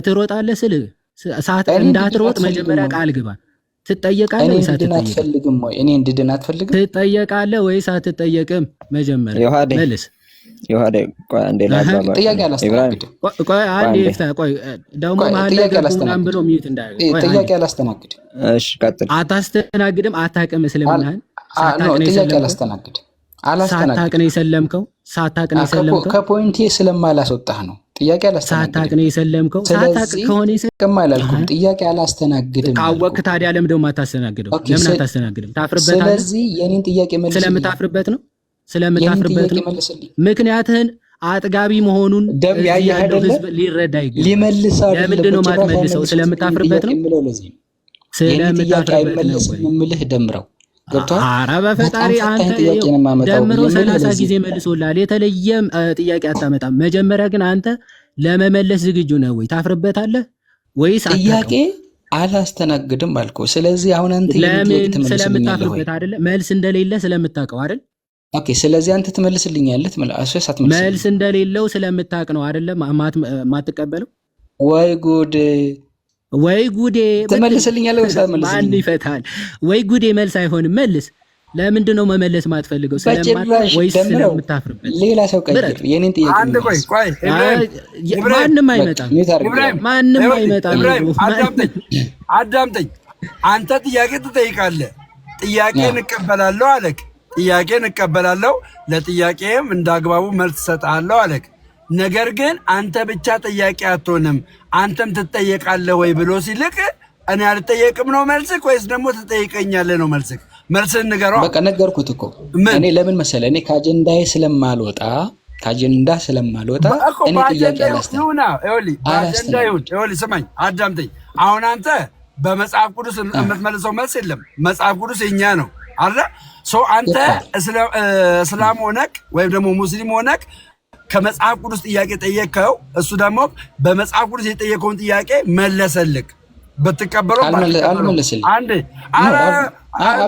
ትሮጣለህ ስል እንዳትሮጥ መጀመሪያ ቃል ግባ። ትጠየቃለህ ወይስ አትጠየቅም? እኔ እንድድን አትፈልግም? ትጠየቃለህ ወይስ አትጠየቅም? መጀመሪያ መልስ። ጥያቄ አላስተናግድም። ጥያቄ አላስተናግድም። አታስተናግድም። አታውቅም እስልምናህን ጥያቄ አላስተናግድም። ሳታውቅ ነው የሰለምከው። ከፖይንቴ ስለማላስወጣህ ነው። ጥያቄ አላስተናግድም። ሳታውቅ ነው የሰለምከው። ሳታውቅ ከሆነ አላልኩም። ጥያቄ አላስተናግድም። ካወቅህ ታዲያ ለምንድን ነው የማታስተናግደው? ለምን አታስተናግድም? ታፍርበታለህ። ስለዚህ የኔን ጥያቄ መልስ። ስለምታፍርበት ነው ስለምታፍርበት ነው። ምክንያትህን አጥጋቢ መሆኑን ህዝብ ሊረዳ ይገባል። ሊመልስ አይደለም። ለምንድን ነው የማትመልሰው? ስለምታፍርበት ነው። ስለምታፍርበት ነው የምልህ ደምረው ገብቷል። ኧረ በፈጣሪ አንተ ደምሮ 30 ጊዜ መልሶልሃል። የተለየ ጥያቄ አታመጣም። መጀመሪያ ግን አንተ ለመመለስ ዝግጁ ነህ ወይ? ታፍርበታለህ ወይስ ጥያቄ አላስተናግድም አልኩህ። ስለዚህ አሁን አንተ ለምን ስለምታፍርበት አይደለ? መልስ እንደሌለ ስለምታውቀው አይደል? ኦኬ። ስለዚህ አንተ ትመልስልኛለህ። መልስ እንደሌለው ስለምታውቅ ነው አይደለ ማትቀበለው? ወይ ጉድ ወይ ጉዴ! ትመልስልኛለህ ወይስ አትመልስልኝም? ማን ይፈታል? ወይ ጉዴ! መልስ አይሆንም። መልስ። ለምንድን ነው መመለስ ማትፈልገው? ስለማታውቅ ወይስ ስለምታፍርበት? ሌላ ሰው ቀይር። የኔን ጥያቄ ማንም አይመጣም። ማንም አይመጣም። አዳምጠኝ። አንተ ጥያቄ ትጠይቃለህ። ጥያቄን እቀበላለሁ አለክ። ጥያቄን እቀበላለሁ፣ ለጥያቄም እንዳግባቡ መልስ ሰጣለሁ አለክ። ነገር ግን አንተ ብቻ ጥያቄ አትሆንም፣ አንተም ትጠየቃለህ ወይ ብሎ ሲልክ እኔ አልጠየቅም ነው መልስክ ወይስ ደግሞ ትጠይቀኛለህ ነው መልስክ? መልስህን ንገረው። በቃ ነገርኩት እኮ እኔ ለምን መሰለህ፣ እኔ ከአጀንዳዬ ስለማልወጣ እኔ ጥያቄ አላስተናግድም። ስማኝ፣ አዳምጠኝ። አሁን አንተ በመጽሐፍ ቅዱስ የምትመልሰው መልስ የለም። መጽሐፍ ቅዱስ የኛ ነው አለ። አንተ እስላም ሆነክ ወይም ደግሞ ሙስሊም ሆነክ ከመጽሐፍ ቅዱስ ጥያቄ ጠየቀው፣ እሱ ደግሞ በመጽሐፍ ቅዱስ የጠየቀውን ጥያቄ መለሰልክ። ብትቀበለው አልመለስልኝ። አንዴ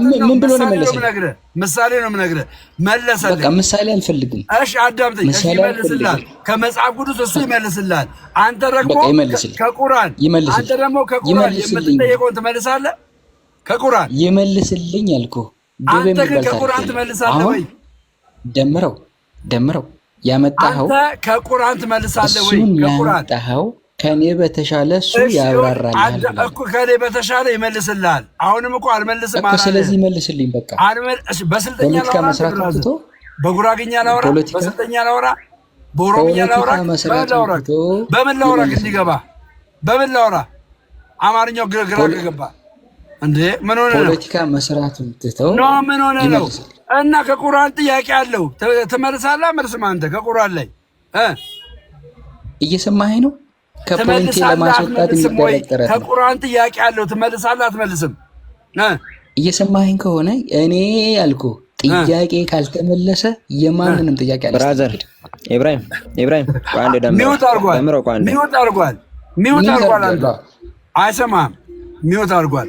ምን ብሎ ነው መለሰልኝ? ምሳሌ ነው የምነግርህ። መለሰልክ። በቃ ምሳሌ አልፈልግም። እሺ አዳምጠኝ። እሺ ይመልስልሃል። ከመጽሐፍ ቅዱስ እሱ ይመልስልሃል። አንተ ደግሞ ከቁርአን የምትጠየቀውን ትመልሳለህ። ከቁርአን ይመልስልኝ አልኩህ። አንተ ግን ከቁርአን ትመልሳለህ ወይ? ደምረው ያመጣኸው አንተ ከቁርአን ትመልሳለህ ወይ? ከቁርአን ያመጣኸው ከኔ በተሻለ እሱ ያብራራልሃል እኮ። ከኔ በተሻለ ይመልስልሃል። አሁንም እኮ አልመልስም ማለት ነው። ስለዚህ ይመልስልኝ በቃ። በስልጠኛ ላውራ፣ በጉራግኛ ላውራ፣ በስልጠኛ ላውራ፣ በኦሮምኛ ላውራ፣ በምን ላውራ እንዲገባ? በምን ላውራ? አማርኛው ግራ ገባ እንዴ? ምን ሆነ ነው? ፖለቲካ መስራቱን ትተው ነው። ምን ሆነ ነው? እና ከቁርአን ጥያቄ አለው ትመልሳለህ? መልስም አንተ ከቁርአን ላይ እየሰማኸኝ ነው? ከፖለቲ ለማስወጣት የሚደረግ ከቁርአን ጥያቄ አለው ትመልሳለህ? አትመልስም? እየሰማኸኝ ከሆነ እኔ ያልኩህ ጥያቄ ካልተመለሰ የማንንም ጥያቄ አለ። ብራዘር ኢብራሂም ቋንዴ ሚውት አድርጓል። አንተ አይሰማህም? ሚውት አድርጓል።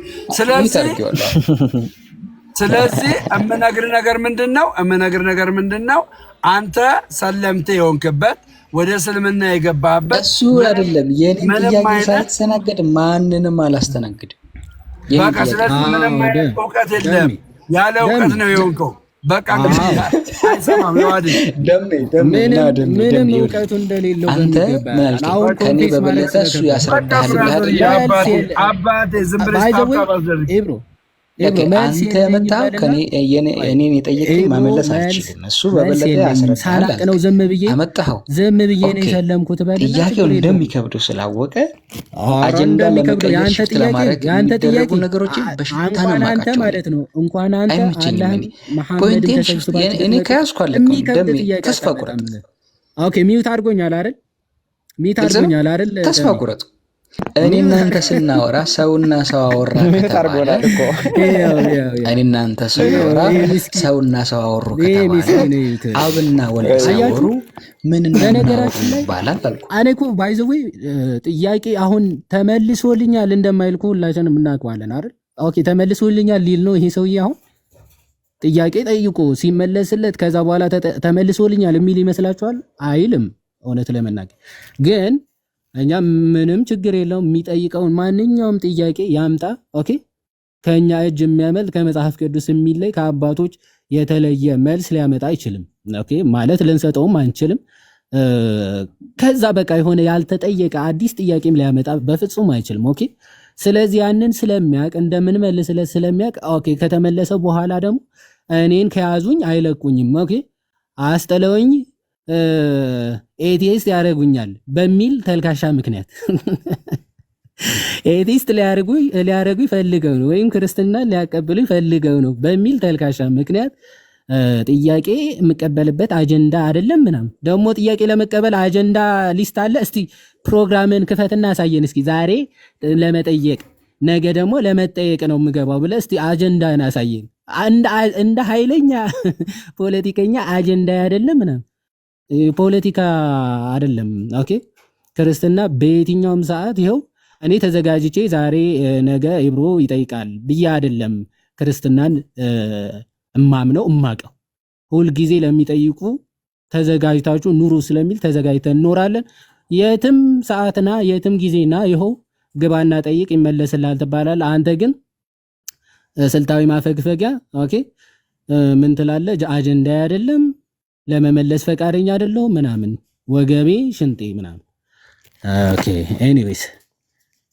ስለዚህ የምነግርህ ነገር ምንድነው? አንተ ሰለምቴ የሆንክበት ወደ እስልምና የገባህበት እሱ አይደለም። የኔን ጥያቄ ሳትስተናገድ ማንንም አላስተናግድም። በቃ ስለዚህ ምንም አይነት እውቀት የለም። ያለ እውቀት ነው የሆንከው። በቃ እንግዲህ አይሰማም ይዋዲ ምንም እውቀቱ እንደሌለው አንተ አሁን ከኔ በበለጠ እሱ ያስረዳሃል አባቴ ዝም ብለህ ኢብሮ አንተ መጣው ከኔ እኔን የጠየቀኝ መመለስ አልችልም። እሱ በበለጠ ያስረዳሃል። ሳላቅ ነው ዝም ብዬ ነው የሰለምኩት። ጥያቄው እንደሚከብደው ስላወቀ አጀንዳ ለመቀየር ያንተ ጥያቄ ነገሮችን በሽታ ነው ማለት ነው። እንኳን አንተ አላህ መሐመድ እኔ ከያዝኳለሁ ተስፋ ቁረጥ። ኦኬ ሚውት አድርጎኛል አይደል? ተስፋ ቁረጥ። እኔ እናንተ ስናወራ ሰውና ሰው አወራ ከተባለ እኔ እናንተ ስናወራ ሰውና ሰው አወሩ ከተባለ አብና ወልድ ሲያወሩ ምን እንደነገራችን ላይ ይባላል አልኩ። እኔ እኮ ባይ ዘ ዌይ ጥያቄ አሁን ተመልሶልኛል እንደማይልኩ ሁላችንም እናውቀዋለን አይደል? ኦኬ ተመልሶልኛል ሊል ነው ይሄ ሰውዬ። አሁን ጥያቄ ጠይቆ ሲመለስለት ከዛ በኋላ ተመልሶልኛል የሚል ይመስላችኋል? አይልም። እውነት ለመናገር ግን እኛ ምንም ችግር የለውም። የሚጠይቀውን ማንኛውም ጥያቄ ያምጣ። ኦኬ ከኛ እጅ የሚያመልጥ ከመጽሐፍ ቅዱስ የሚለይ ከአባቶች የተለየ መልስ ሊያመጣ አይችልም። ኦኬ ማለት ልንሰጠውም አንችልም። ከዛ በቃ የሆነ ያልተጠየቀ አዲስ ጥያቄም ሊያመጣ በፍጹም አይችልም። ኦኬ ስለዚህ ያንን ስለሚያውቅ እንደምንመልስለት ስለሚያውቅ ኦኬ ከተመለሰ በኋላ ደግሞ እኔን ከያዙኝ አይለቁኝም። ኦኬ አስጠለውኝ ኤቲስት ያደርጉኛል በሚል ተልካሻ ምክንያት ኤቲስት ሊያደርጉ ይፈልገው ነው ወይም ክርስትና ሊያቀብሉ ይፈልገው ነው በሚል ተልካሻ ምክንያት ጥያቄ የምቀበልበት አጀንዳ አይደለም። ምናምን ደግሞ ጥያቄ ለመቀበል አጀንዳ ሊስት አለ። እስቲ ፕሮግራምን ክፈትና ያሳየን እስኪ። ዛሬ ለመጠየቅ ነገ ደግሞ ለመጠየቅ ነው የምገባው ብለህ እስቲ አጀንዳን ያሳየን። እንደ ኃይለኛ ፖለቲከኛ አጀንዳ አይደለም ምናምን ፖለቲካ አይደለም። ኦኬ ክርስትና በየትኛውም ሰዓት ይኸው እኔ ተዘጋጅቼ ዛሬ ነገ ኢብሮ ይጠይቃል ብዬ አይደለም ክርስትናን እማምነው እማቀው። ሁልጊዜ ለሚጠይቁ ተዘጋጅታችሁ ኑሩ ስለሚል ተዘጋጅተን እንኖራለን። የትም ሰዓትና የትም ጊዜና ይኸው ግባና ጠይቅ ይመለስልሃል ትባላለህ። አንተ ግን ስልታዊ ማፈግፈጊያ ኦኬ ምን ትላለህ? አጀንዳ አይደለም ለመመለስ ፈቃደኛ አይደለሁም ምናምን ወገቤ ሽንጤ ምናምን። ኦኬ ኤኒዌይስ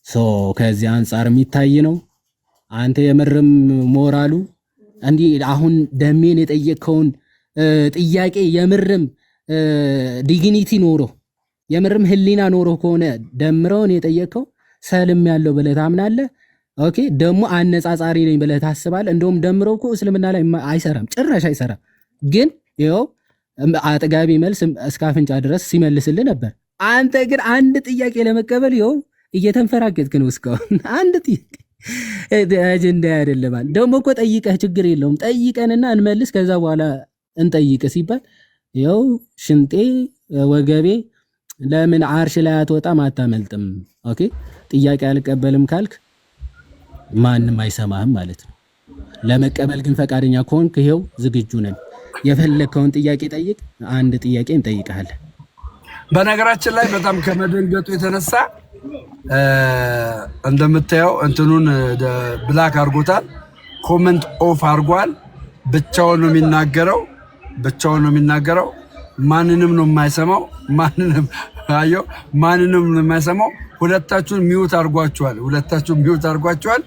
ሶ ከዚህ አንፃር የሚታይ ነው። አንተ የምርም ሞራሉ እንዲህ አሁን ደሜን የጠየቀውን ጥያቄ የምርም ዲግኒቲ ኖሮ የምርም ህሊና ኖሮ ከሆነ ደምረውን የጠየቀው ሰልም ያለው ብለህ ታምናለህ። ኦኬ ደግሞ አነጻጻሪ ነኝ ብለህ ታስባለህ። እንደውም ደምረው እኮ እስልምና ላይ አይሰራም፣ ጭራሽ አይሰራም። ግን ይኸው አጥጋቢ መልስ እስከ አፍንጫ ድረስ ሲመልስልህ ነበር። አንተ ግን አንድ ጥያቄ ለመቀበል ይኸው እየተንፈራገጥክ ነው እስካሁን። አንድ ጥያቄ አጀንዳ አይደለም። ደግሞ እኮ ጠይቀህ ችግር የለውም ጠይቀንና እንመልስ ከዛ በኋላ እንጠይቅ ሲባል ይኸው ሽንጤ ወገቤ ለምን አርሽ ላይ አትወጣም አታመልጥም። ኦኬ ጥያቄ አልቀበልም ካልክ ማንም አይሰማህም ማለት ነው። ለመቀበል ግን ፈቃደኛ ከሆንክ ይኸው ዝግጁ ነን። የፈለከውን ጥያቄ ጠይቅ። አንድ ጥያቄ እንጠይቅሃለን። በነገራችን ላይ በጣም ከመደንገጡ የተነሳ እንደምታየው እንትኑን ብላክ አድርጎታል፣ ኮመንት ኦፍ አድርጓል። ብቻውን ነው የሚናገረው። ማንንም ነው የማይሰማው። ማንንም ነው የማይሰማው። ሁለታችሁን ሚውት አድርጓችኋል።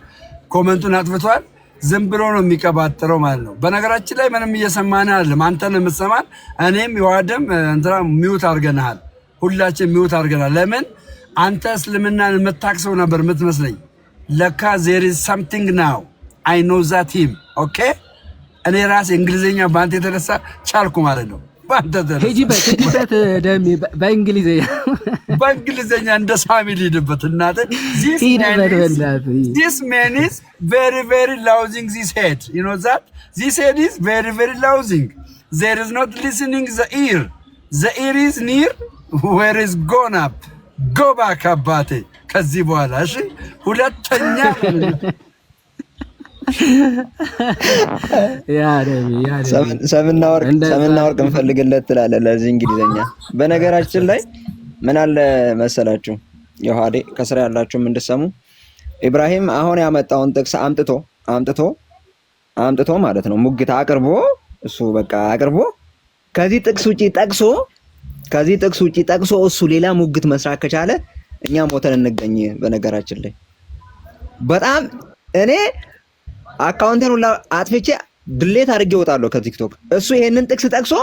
ኮመንቱን አጥፍቷል። ዝም ብሎ ነው የሚቀባጥረው ማለት ነው። በነገራችን ላይ ምንም እየሰማን አይደለም። አንተ ነው የምትሰማን። እኔም የዋደም እንትና ሚውት አድርገናል። ሁላችን ሚውት አድርገናል። ለምን አንተ እስልምናን የምታክሰው ነበር የምትመስለኝ። ለካ there is something now I know that him okay። እኔ ራሴ እንግሊዘኛ በአንተ የተነሳ ቻልኩ ማለት ነው። ሄጂበት ደሜ በእንግሊዘኛ እንደ ሳሚል ሂድበት እናት። this man is very very lousing this head, you know that this head is very very lousing. There is not listening the ear is near where is gone up go back አባቴ ከዚህ በኋላ እሺ ሁለተኛ ሰምና ወርቅ እንፈልግለት ትላለህ ለዚህ እንግሊዘኛ። በነገራችን ላይ ምን አለ መሰላችሁ የውሃዴ ከስራ ያላችሁም እንድሰሙ ኢብራሂም አሁን ያመጣውን ጥቅስ አምጥቶ ማለት ነው ሙግት አቅርቦ እሱ በቃ አቅርቦ ከዚህ ጥቅስ ውጪ ጠቅሶ እሱ ሌላ ሙግት መስራት ከቻለ እኛ ሞተን እንገኝ። በነገራችን ላይ በጣም እኔ አካውንቴን ሁላ አጥፍቼ ድሌት አድርጌ እወጣለሁ ከቲክቶክ። እሱ ይሄንን ጥቅስ ጠቅሶ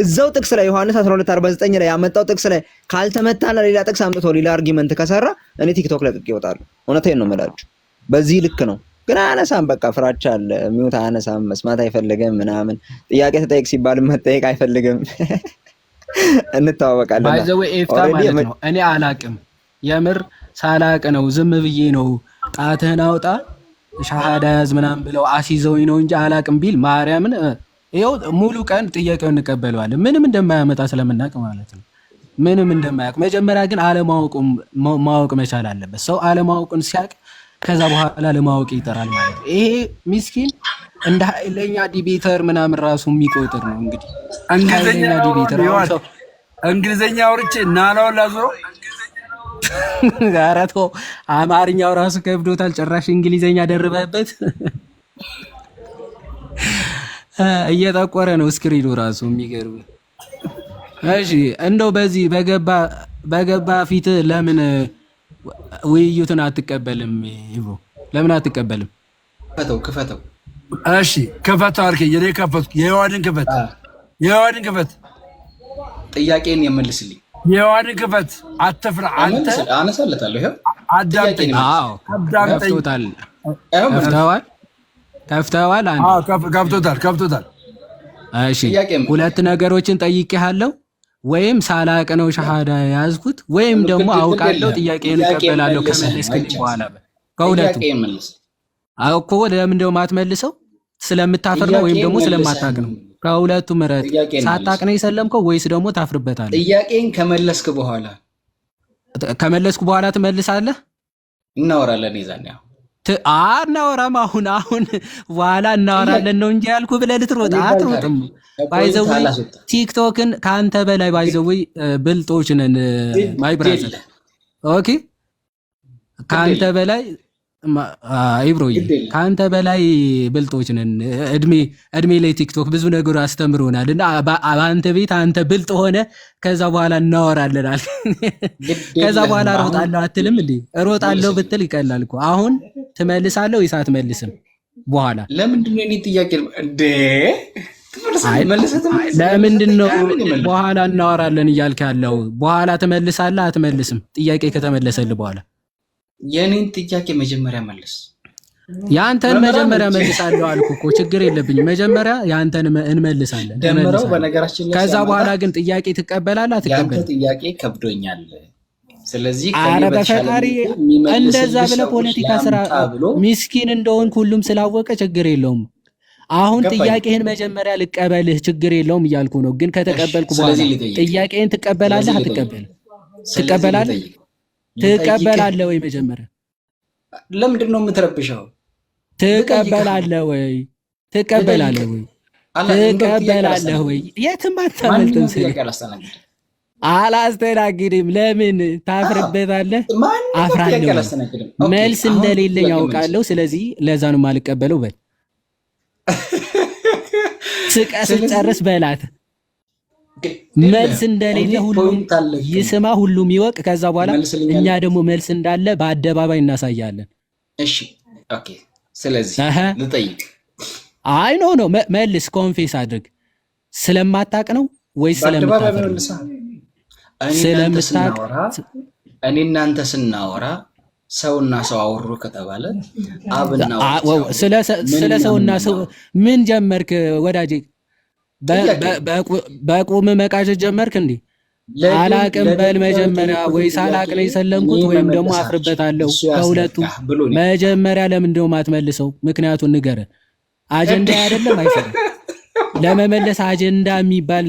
እዛው ጥቅስ ላይ ዮሐንስ 12:49 ላይ ያመጣው ጥቅስ ላይ ካልተመታና ሌላ ጥቅስ አምጥቶ ሌላ አርጊመንት ከሰራ እኔ ቲክቶክ ለቅቄ እወጣለሁ። እውነቴን ነው የምላችሁ። በዚህ ልክ ነው። ግን አያነሳም። በቃ ፍራቻ አለ። ሚውት አያነሳም። መስማት አይፈልግም ምናምን። ጥያቄ ተጠይቅ ሲባል መጠየቅ አይፈልግም። እንተዋወቃለን። ባይዘው ኤፍታ ማለት ነው። እኔ አላቅም፣ የምር ሳላቅ ነው ዝም ብዬ ነው ጣትህን አውጣ ሻሃዳ ያዝ ምናምን ብለው አሲዘውኝ ነው እንጂ አላቅም ቢል ማርያምን ይኸው ሙሉ ቀን ጥያቄውን እንቀበለዋለን። ምንም እንደማያመጣ ስለምናውቅ ማለት ነው። ምንም እንደማያውቅ መጀመሪያ ግን ማወቅ መቻል አለበት። ሰው አለማወቁን ሲያውቅ ከዛ በኋላ ለማወቅ ይጠራል ማለት ነው። ይሄ ሚስኪን እንደ ኃይለኛ ዲቤተር ምናምን ራሱ የሚቆጥር ነው። እንግዲህ ኃይለኛ ዲቤተር እንግሊዘኛ አውርቼ ናላውን ላዞረው ጋራቶ አማርኛው ራሱ ከብዶታል። ጭራሽ እንግሊዘኛ ደርበህበት እየጠቆረ ነው ስክሪኑ ራሱ የሚገርም። እሺ እንደው በዚህ በገባ ፊት ለምን ውይይቱን አትቀበልም? ይብሮ ለምን አትቀበልም? ክፈተው። እሺ ክፈተው አልከኝ። እኔ ከፈትኩ። የዮሐድን ክፈት። ጥያቄን የመልስልኝ። የዮሐድን ክፈት። አትፍራ አንተ። አነሳለታለሁ። ይሄ አዳምጠኝ። አዎ ከፍቶታል። ከፍተዋል። ከፍቶታል። እሺ ሁለት ነገሮችን ጠይቄሃለሁ። ወይም ሳላቅ ነው ሻሃዳ ያዝኩት ወይም ደግሞ አውቃለሁ ጥያቄን እቀበላለሁ ከመለስክልኝ በኋላ ከሁለቱ እኮ ለምን እንደው ማትመልሰው ስለምታፈር ነው ወይም ደግሞ ስለማታቅ ነው? ከሁለቱ ምረጥ። ሳታቅ ነው የሰለምከው ወይስ ደግሞ ታፍርበታለህ? ጥያቄን ከመለስኩ በኋላ ትመልሳለህ። እናወራለን ይዛኛ አናወራም። አሁን በኋላ እናወራለን ነው እንጂ ያልኩ ብለህ ልትሮጥ አትሮጥም። ባይዘው ቲክቶክን ከአንተ በላይ ባይዘው ብልጦች ነን። ማይ ብራዘር ኦኬ፣ ከአንተ በላይ ኢብሮዬ፣ ከአንተ በላይ ብልጦች ነን። እድሜ ላይ ቲክቶክ ብዙ ነገር አስተምሮናል እና በአንተ ቤት አንተ ብልጥ ሆነ ከዛ በኋላ እናወራለን አለ። ከዛ በኋላ እሮጣለሁ አትልም እንዴ? እሮጣለሁ ብትል ይቀላል እኮ። አሁን ትመልሳለህ ወይስ አትመልስም? በኋላ ለምንድን ነው እኔ ጥያቄ እንዴ? ለምንድን ነው በኋላ እናወራለን እያልክ ያለው? በኋላ ትመልሳለህ አትመልስም? ጥያቄ ከተመለሰልህ በኋላ የኔን ጥያቄ መጀመሪያ መልስ። ያንተን መጀመሪያ መልሳለሁ አልኩ እኮ። ችግር የለብኝም። መጀመሪያ ያንተን እንመልሳለን። ደምረው በነገራችን ላይ ከዛ በኋላ ግን ጥያቄ ትቀበላለህ አትቀበልም? ያንተ ጥያቄ ከብዶኛል። ስለዚህ ኧረ በፈጣሪ እንደዛ ብለህ ፖለቲካ ስራ ሚስኪን እንደሆንክ ሁሉም ስላወቀ ችግር የለውም። አሁን ጥያቄህን መጀመሪያ ልቀበልህ ችግር የለውም እያልኩ ነው። ግን ከተቀበልኩ በኋላ ጥያቄህን ትቀበላለህ አትቀበልም? ትቀበላለህ ወይ? መጀመሪያ ለምንድን ነው የምትረብሸው? ትቀበላለህ ወይ? የትም አታመልጥም። አላስተናግድም። ለምን ታፍርበታለህ? አፍራለሁ። መልስ እንደሌለኝ ያውቃለሁ። ስለዚህ ለዛ ነው የማልቀበለው። በል ስጨርስ በላት። መልስ እንደሌለ ሁሉም ይስማ፣ ሁሉም ይወቅ። ከዛ በኋላ እኛ ደግሞ መልስ እንዳለ በአደባባይ እናሳያለን። እሺ ኦኬ። ስለዚህ ልጠይቅ። አይ ኖ መልስ፣ ኮንፌስ አድርግ። ስለማታቅ ነው ወይስ ስለምታፈር? እኔ እናንተ ስናወራ ሰውና ሰው አወሩ ከተባለ አብና ስለ ሰውና ሰው ምን ጀመርክ ወዳጄ? በቁም መቃዠት ጀመርክ እንዴ? አላቅም በል መጀመሪያ። ወይስ አላቅ ነው የሰለምኩት ወይም ደግሞ አፍርበታለሁ። ከሁለቱ መጀመሪያ ለምን እንደው ማትመልሰው? ምክንያቱን ንገረን። አጀንዳ አይደለም አይሰራም። ለመመለስ አጀንዳ የሚባል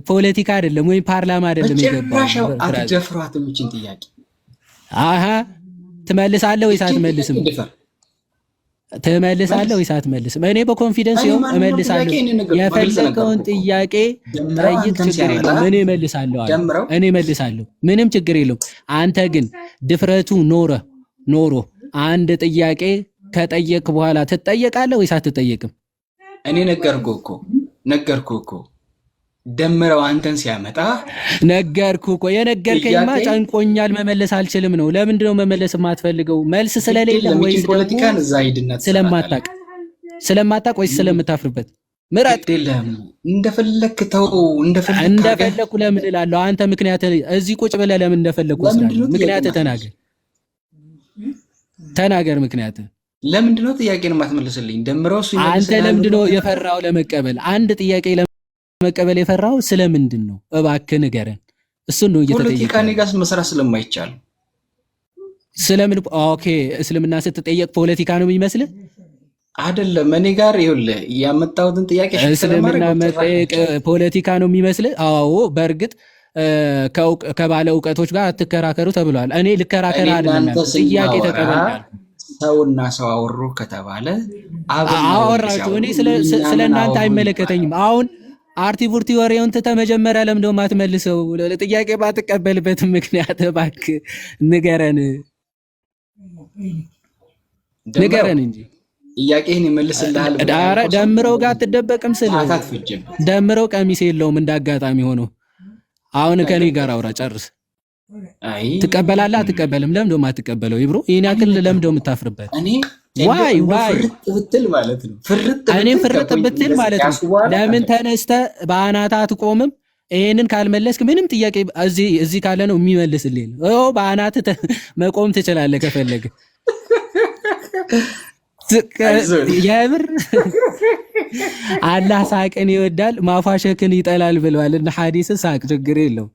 ፖለቲካ አይደለም ወይም ፓርላማ አይደለም። የገባው አትደፍሯት የሚችን ጥያቄ ትመልሳለህ ወይስ አትመልስም? ትመልሳለህ ወይስ አትመልስም? እኔ በኮንፊደንስ ይኸው እመልሳለሁ። የፈለከውን ጥያቄ ጠይቅ፣ ችግር የለውም። እኔ እመልሳለሁ፣ ምንም ችግር የለውም። አንተ ግን ድፍረቱ ኖሮ አንድ ጥያቄ ከጠየቅ በኋላ ትጠየቃለህ ወይስ አትጠየቅም? እኔ ነገርኩህ እኮ ነገርኩህ እኮ ደምረው አንተን ሲያመጣ ነገርኩህ እኮ። የነገርከኝማ ጨንቆኛል መመለስ አልችልም ነው። ለምንድን ነው መመለስ የማትፈልገው? መልስ ስለሌለ ወይስ ፖለቲካን እዛ ሂድና ስለማታቅ ወይስ ስለምታፍርበት? ምረጥ። እንደፈለክ ተው። እንደፈለኩ ለምን እላለሁ? አንተ ምክንያት እዚህ ቁጭ ብለህ ለምን እንደፈለኩ ስላለሁ ምክንያት ተናገር። ምክንያት ለምንድን ነው ጥያቄን የማትመልስልኝ? ደምረው እሱ አንተ ለምንድን ነው የፈራው ለመቀበል? አንድ ጥያቄ ለመቀበል የፈራው ስለምንድን ነው? እባክህ ንገረን። እሱን ነው እየተጠየቀ። ፖለቲካ እኔ ጋር መስራት ስለማይቻል ስለምን? ኦኬ እስልምና ስትጠየቅ ፖለቲካ ነው የሚመስልህ? አይደለም። እኔ ጋር ይኸውልህ ያመጣሁትን ጥያቄ እስልምና መጠየቅ ፖለቲካ ነው የሚመስልህ? አዎ በእርግጥ ከባለ እውቀቶች ጋር አትከራከሩ ተብሏል። እኔ ልከራከር አይደለም ጥያቄ ተቀበል። ሰውና ሰው አወሩ ከተባለ አወራችሁ። እኔ ስለ እናንተ አይመለከተኝም። አሁን አርቲቡርቲ ወሬውን ትተህ መጀመሪያ ለምንድን ነው የማትመልሰው? ጥያቄ ባትቀበልበት ምክንያት እባክህ ንገረን እንጂ ጥያቄህን ይመልስልሃል። ኧረ ደምረው ጋር አትደበቅም። ደምረው ቀሚስ የለውም እንዳጋጣሚ ሆኖ። አሁን ከኔ ጋር አውራ ጨርስ። ትቀበላለህ አትቀበልም? ለምን ደሞ አትቀበለው? ይብሮ ይሄን ያክል ለምን ደሞ የምታፍርበት? ዋይ ፍርጥ ብትል ማለት ነው። ፍርጥ ብትል ማለት ነው። ለምን ተነስተህ በአናታ አትቆምም? ይሄንን ካልመለስክ ምንም ጥያቄ እዚህ ካለ ነው የሚመልስልኝ። በአናት መቆም ትችላለህ ከፈለግህ። የምር አላህ ሳቅን ይወዳል ማፋሸክን ይጠላል ብለዋል። እና ሐዲስ ሳቅ ችግር የለው።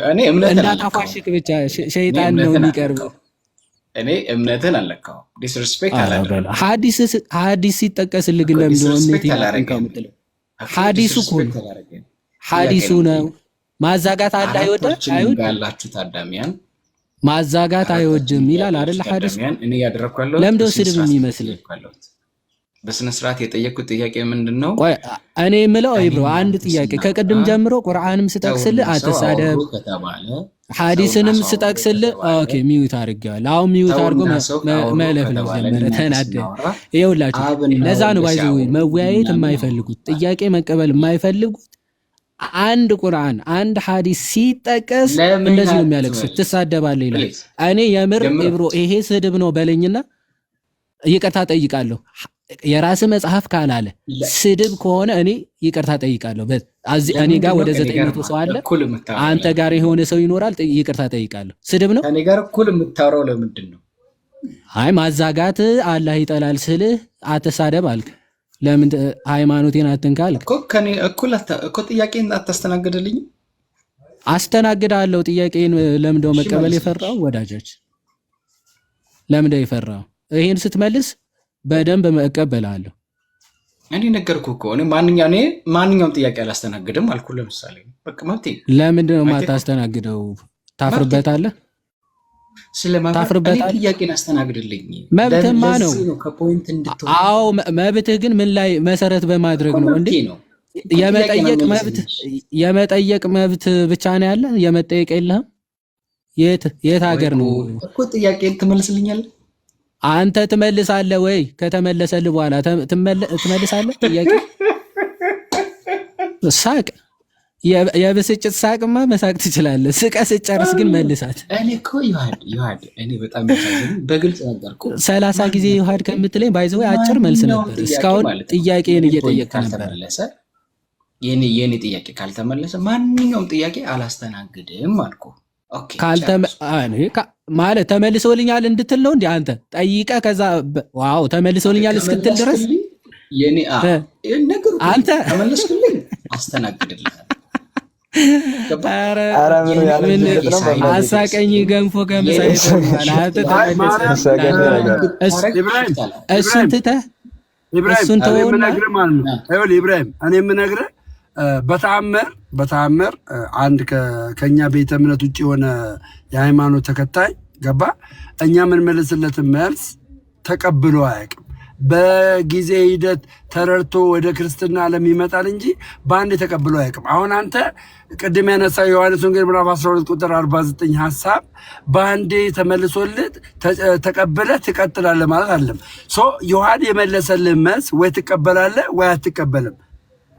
እኔ እምነትን እንዳታፋሽክ ብቻ ሸይጣን ነው የሚቀርበው። እኔ እምነትን አለካው ዲስሪስፔክት አላደረገ። ሐዲስ ሲጠቀስልህ ግን ለምን ነው የምትለው? ሐዲሱ እኮ ሐዲሱ ነው። ማዛጋት አለ አይወድም ያላችሁ ታዳሚያን ማዛጋት አይወድም ይላል አይደል ሐዲስ። እኔ ያደረኩት ለምን ነው ስድብ የሚመስልህ? በስነ ስርዓት የጠየቁት ጥያቄ ምንድነው? እኔ የምለው ብሮ አንድ ጥያቄ ከቅድም ጀምሮ ቁርአንም ስጠቅስልህ አትሳደብ፣ ሐዲስንም ስጠቅስልህ ኦኬ ሚዩት አድርጌዋለሁ። አሁን ሚዩት አድርጎ መለፍለፍ ጀመረ። ተናደ። ይኸውላችሁ ለዛ ነው ባይዘው መወያየት የማይፈልጉት ጥያቄ መቀበል የማይፈልጉት። አንድ ቁርአን አንድ ሐዲስ ሲጠቀስ እንደዚህ ነው የሚያለቅሱት። ትሳደባለህ ይላል። እኔ የምር ብሮ ይሄ ስድብ ነው በለኝና ይቅርታ ጠይቃለሁ። የራስ መጽሐፍ ካላለ ስድብ ከሆነ እኔ ይቅርታ ጠይቃለሁ። እኔ ጋር ወደ 900 ሰው አለ፣ አንተ ጋር የሆነ ሰው ይኖራል። ይቅርታ ጠይቃለሁ። ስድብ ነው። እኔ ጋር እኩል የምታወራው ለምንድን ነው? አይ ማዛጋት አላህ ይጠላል ስልህ አትሳደብ አልክ። ለምን ሃይማኖቴን አትንካ አልክ እኮ። ከኔ እኩል እኮ ጥያቄን አታስተናግድልኝ? አስተናግዳለሁ። ጥያቄን ለምንድነው መቀበል የፈራው? ወዳጆች ለምንድነው የፈራው? ይሄን ስትመልስ በደንብ እቀበላለሁ። እኔ ነገርኩህ እኮ እኔ ማንኛውም ጥያቄ አላስተናግድም አልኩ። ለምሳሌ በቃ መብቴ። ለምንድን ነው የማታስተናግደው? ታፍርበታለህ? ስለማፍርበታለህ ጥያቄን አስተናግድልኝ። መብትማ ነው ከፖይንት እንድትወጣ። አዎ መብትህ ግን ምን ላይ መሰረት በማድረግ ነው እንዴ? የመጠየቅ መብት ብቻ ነው ያለ፣ የመጠየቅ የለህም። የት ሀገር ነው እኮ ጥያቄን ትመልስልኛለህ? አንተ ትመልሳለህ ወይ? ከተመለሰልህ በኋላ ትመልሳለህ? ጥያቄ ሳቅ፣ የብስጭት ሳቅማ መሳቅ ትችላለህ። ስቀህ ስጨርስ ግን መልሳት። እኔ እኮ ይዋድ እኔ በጣም ይቻላል በግልጽ ነገርኩ። 30 ጊዜ ይዋድ ከምትለኝ ባይዘው አጭር መልስ ነበር። እስካሁን ጥያቄን እየጠየቅክ ነበር። የኔ ጥያቄ ካልተመለሰ ማንኛውም ጥያቄ አላስተናግድም አልኩ። ማለት ተመልሶልኛል እንድትል ነው እንዴ? አንተ ጠይቀህ ከዛ ዋው ተመልሶልኛል እስክትል ድረስ አንተ ተመለስክልኝ አስተናግድልሃለሁ። አሳቀኝ ገንፎ ከምሳሌ እሱን ትተህ እሱን ተወውና ኢብራሂም እኔ የምነግርህ በተአምር አንድ ከኛ ቤተ እምነት ውጭ የሆነ የሃይማኖት ተከታይ ገባ እኛ የምንመልስለትን መልስ ተቀብሎ አያውቅም። በጊዜ ሂደት ተረድቶ ወደ ክርስትና ዓለም ይመጣል እንጂ በአንድ ተቀብሎ አያውቅም። አሁን አንተ ቅድም ያነሳው ዮሐንስ ወንጌል ምዕራፍ 12 ቁጥር 49 ሐሳብ በአንዴ ተመልሶልህ ተቀብለህ ትቀጥላለህ ማለት አይደለም። ዮሐን የመለሰልህ መልስ ወይ ትቀበላለህ ወይ አትቀበልም።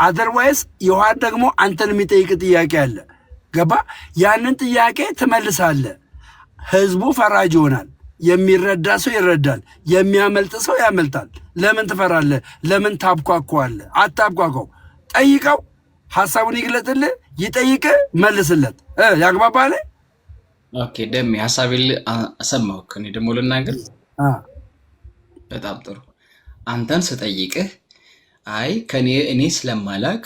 አዘርዋይስ ዮሐድ ደግሞ አንተን የሚጠይቅ ጥያቄ አለ። ገባ? ያንን ጥያቄ ትመልሳለህ። ህዝቡ ፈራጅ ይሆናል። የሚረዳ ሰው ይረዳል፣ የሚያመልጥ ሰው ያመልጣል። ለምን ትፈራለህ? ለምን ታብኳኳለህ? አታብኳኳው። ጠይቀው፣ ሐሳቡን ይግለጥልህ፣ ይጠይቅ፣ መልስለት። ያግባባል። ኦኬ ደሜ ሐሳቤን ሰማሁ። እኔ ደግሞ ልናገር። በጣም ጥሩ። አንተን ስጠይቅህ አይ እኔ ስለማላቅ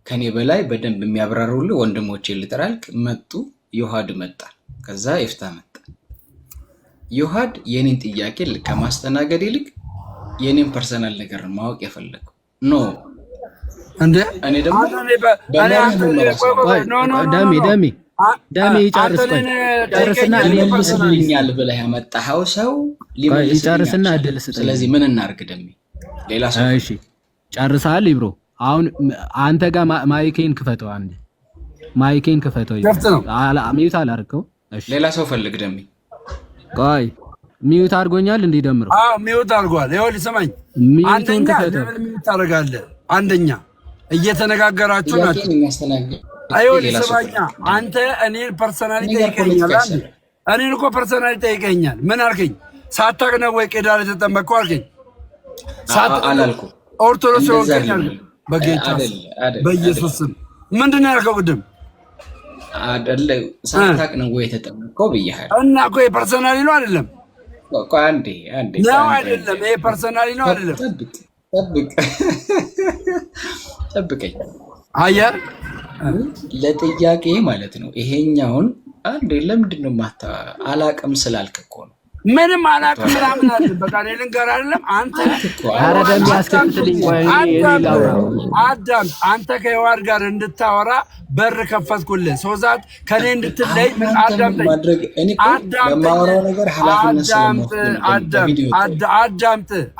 ከኔ በላይ በደንብ የሚያብራሩልህ ወንድሞቼ ልጥራልክ መጡ። ዮሐድ መጣ፣ ከዛ ኤፍታ መጣ። ዮሐድ የኔን ጥያቄ ከማስተናገድ ይልቅ የኔን ፐርሰናል ነገር ማወቅ የፈለገው ኖ እንዴ። እኔ ደግሞ ዳሜ ይጨርስና ሊመልስልኛል ብለህ ያመጣኸው ሰው ይጨርስና እድል ስጥ። ስለዚህ ምን እናርግ ደሜ? ሌላ ሰው እሺ ጨርሰሃል ብሮ። አሁን አንተ ጋር ማይኬን ክፈተው፣ አንዴ ማይኬን ክፈተው። ሚዩት አላደረከው? እሺ ሌላ ሰው ፈልግ ደሜ። ቆይ ሚዩት አድርጎኛል እንዴ? ደምሮ ሚዩት አድርጓል። ይኸውልህ ስማኝ፣ አንደኛ ለምን ሚዩት ታደርጋለህ? አንደኛ እየተነጋገራችሁ ናችሁ። ይኸውልህ ስማኛ፣ አንተ እኔን ፐርሰናሊ ጠይቀኛል። እኔን እኮ ፐርሰናሊ ጠይቀኛል። ምን አልከኝ? ሳታውቅ ነው ወይ ቄዳር የተጠመቅከው አልከኝ። አላልኩም። ኦርቶዶክስ ወንጌል በጌታ በኢየሱስ ስም ምንድን ነው ያልከው ቅድም? አይደለ ሳታውቅ ነው ወይ የተጠመቅከው ብያለሁ። እና እኮ ፐርሰናሊ ነው አይደለም? አንዴ ነው አይደለም? ይሄ ፐርሰናሊ ነው አይደለም? ጠብቀኝ። አየር ለጥያቄ ማለት ነው። ይሄኛውን አንዴ ለምንድን ነው አላቅም ስላልክ እኮ ነው። ምንም አላቅም ምናምን አለ። በቃ እኔ ልንገርህ አይደለም አንተ አረደም ያስከፍትልኝ ወይ አዳም አንተ ከዮሐድ ጋር እንድታወራ በር ከፈትኩልህ። ሶዛት ከኔ እንድትለይ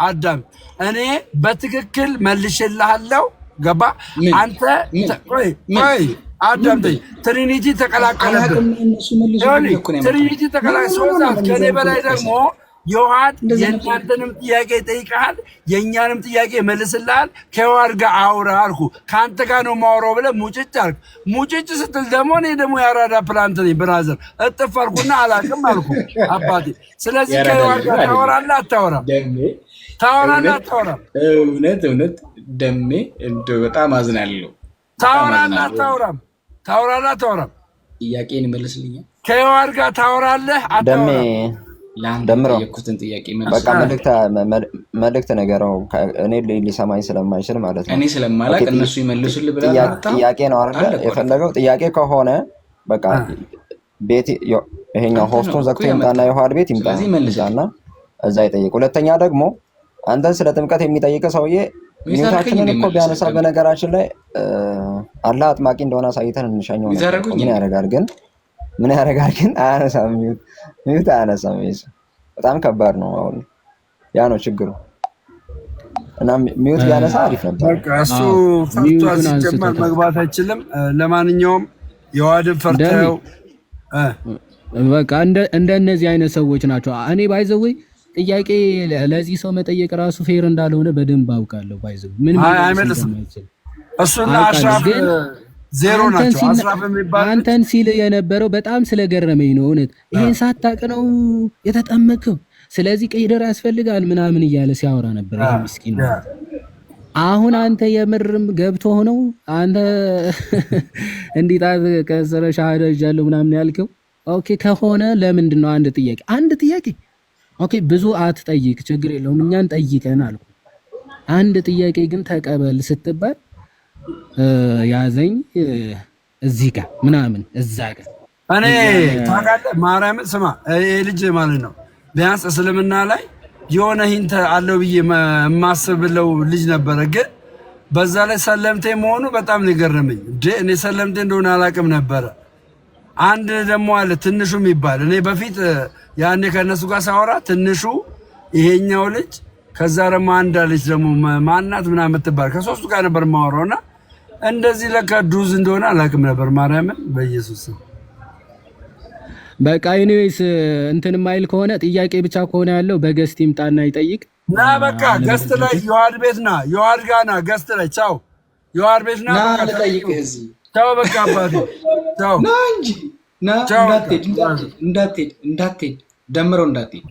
አዳም እኔ በትክክል መልሼልሃለሁ። ገባ? አንተ ቆይ አዳምጠኝ። ትሪኒቲ ተቀላቀለብን። ትሪኒቲ ሶዛት ከኔ በላይ ደግሞ ዮሐድ የእናንተንም ጥያቄ ይጠይቃል፣ የእኛንም ጥያቄ መልስልሃል። ከዮሐድ ጋር አውራ አልኩ። ከአንተ ጋር ነው የማወራው ብለህ ሙጭጭ አልክ። ሙጭጭ ስትል ደግሞ እኔ ደግሞ የአራዳ ፕላንት ነኝ ብራዘር። እጥፍ አልኩና አላቅም አልኩ አባቴ። ስለዚህ ከዮሐድ ጋር ታወራለህ አታወራም? ታወራለህ አታወራም? እውነት ደሜ እንደው በጣም አዝናለሁ። ታወራለህ አታወራም? ታወራለህ አታወራም? ጥያቄን መልስልኛል። ከዮሐድ ጋር ታወራለህ አታወራም? ደምሮ ጥያቄ በቃ መልእክት ነገረው። እኔ ሊሰማኝ ስለማይችል ማለት ነው። እኔ ስለማላቅ እነሱ ይመልሱልህ ብለህ ጥያቄ ነው አይደል የፈለገው? ጥያቄ ከሆነ በቃ ቤት ይሄኛው ሆስቱን ዘግቶ ይምጣና ዮሐድ ቤት ይምጣና እዛ ይጠይቅ። ሁለተኛ ደግሞ አንተን ስለ ጥምቀት የሚጠይቅ ሰውዬ ሚውታችንን እኮ ቢያነሳ በነገራችን ላይ አላህ አጥማቂ እንደሆነ አሳይተን እንሻኘው ነው። ምን ያደርጋል ግን አያነሳም። ሚውት አያነሳም። በጣም ከባድ ነው። አሁን ያ ነው ችግሩ። እና ሚውት ቢያነሳ አሪፍ ነበር። በቃ እሱ ፈርቷል። ሲጀመር መግባት አይችልም። ለማንኛውም ዮሐድን ፈርተው በቃ እንደነዚህ አይነት ሰዎች ናቸው። እኔ ባይዘው ጥያቄ ለዚህ ሰው መጠየቅ ራሱ ፌር እንዳልሆነ በደንብ አውቃለሁ። ባይዘው ምን አይመልስም። እሱና አሽራፍ ዜሮ ናቸው። አሽራፍ የሚባል አንተን ሲል የነበረው በጣም ስለገረመኝ ነው። እውነት ይሄን ሳታቅ ነው የተጠመቀው፣ ስለዚህ ቄደር ያስፈልጋል ምናምን እያለ ሲያወራ ነበር። ይሄ ምስኪን ነው። አሁን አንተ የምርም ገብቶ ሆነው አንተ እንዲታ ከሰረ ሻሃዳ ይጃለው ምናምን ያልከው ኦኬ ከሆነ ለምንድን ነው አንድ ጥያቄ ኦኬ ብዙ አትጠይቅ፣ ችግር የለውም እኛን ጠይቀን አልኩ። አንድ ጥያቄ ግን ተቀበል ስትባል ያዘኝ እዚህ ጋር ምናምን እዛ ጋር እኔ ታውቃለህ፣ ማርያምን ስማ፣ ይሄ ልጅ ማለት ነው ቢያንስ እስልምና ላይ የሆነ ሂንት አለው ብዬ የማስብለው ልጅ ነበረ። ግን በዛ ላይ ሰለምቴ መሆኑ በጣም ነው የገረመኝ። እኔ ሰለምቴ እንደሆነ አላውቅም ነበረ። አንድ ደግሞ አለ ትንሹ የሚባል እኔ በፊት ያኔ ከነሱ ጋር ሳወራ ትንሹ ይሄኛው ልጅ ከዛ ደግሞ አንድ ልጅ ደግሞ ማናት ምናምን የምትባል ከሶስቱ ጋር ነበር የማወራውና እንደዚህ ለካ ዱዝ እንደሆነ አላውቅም ነበር። ማርያምን በኢየሱስ በቃ ኤኒዌይስ እንትን ማይል ከሆነ ጥያቄ ብቻ ከሆነ ያለው በገስት ይምጣና ይጠይቅ ና። በቃ ገስት ላይ ዮሐድ ቤት ና፣ ዮሐድ ጋር ና ገስት ላይ ቻው። የዋር ቤት ና ልጠይቅህ እዚህ ተው በቃ አባቴ ተው ና እንጂ ና እንዳትሄድ ደምረው እንዳትሄድ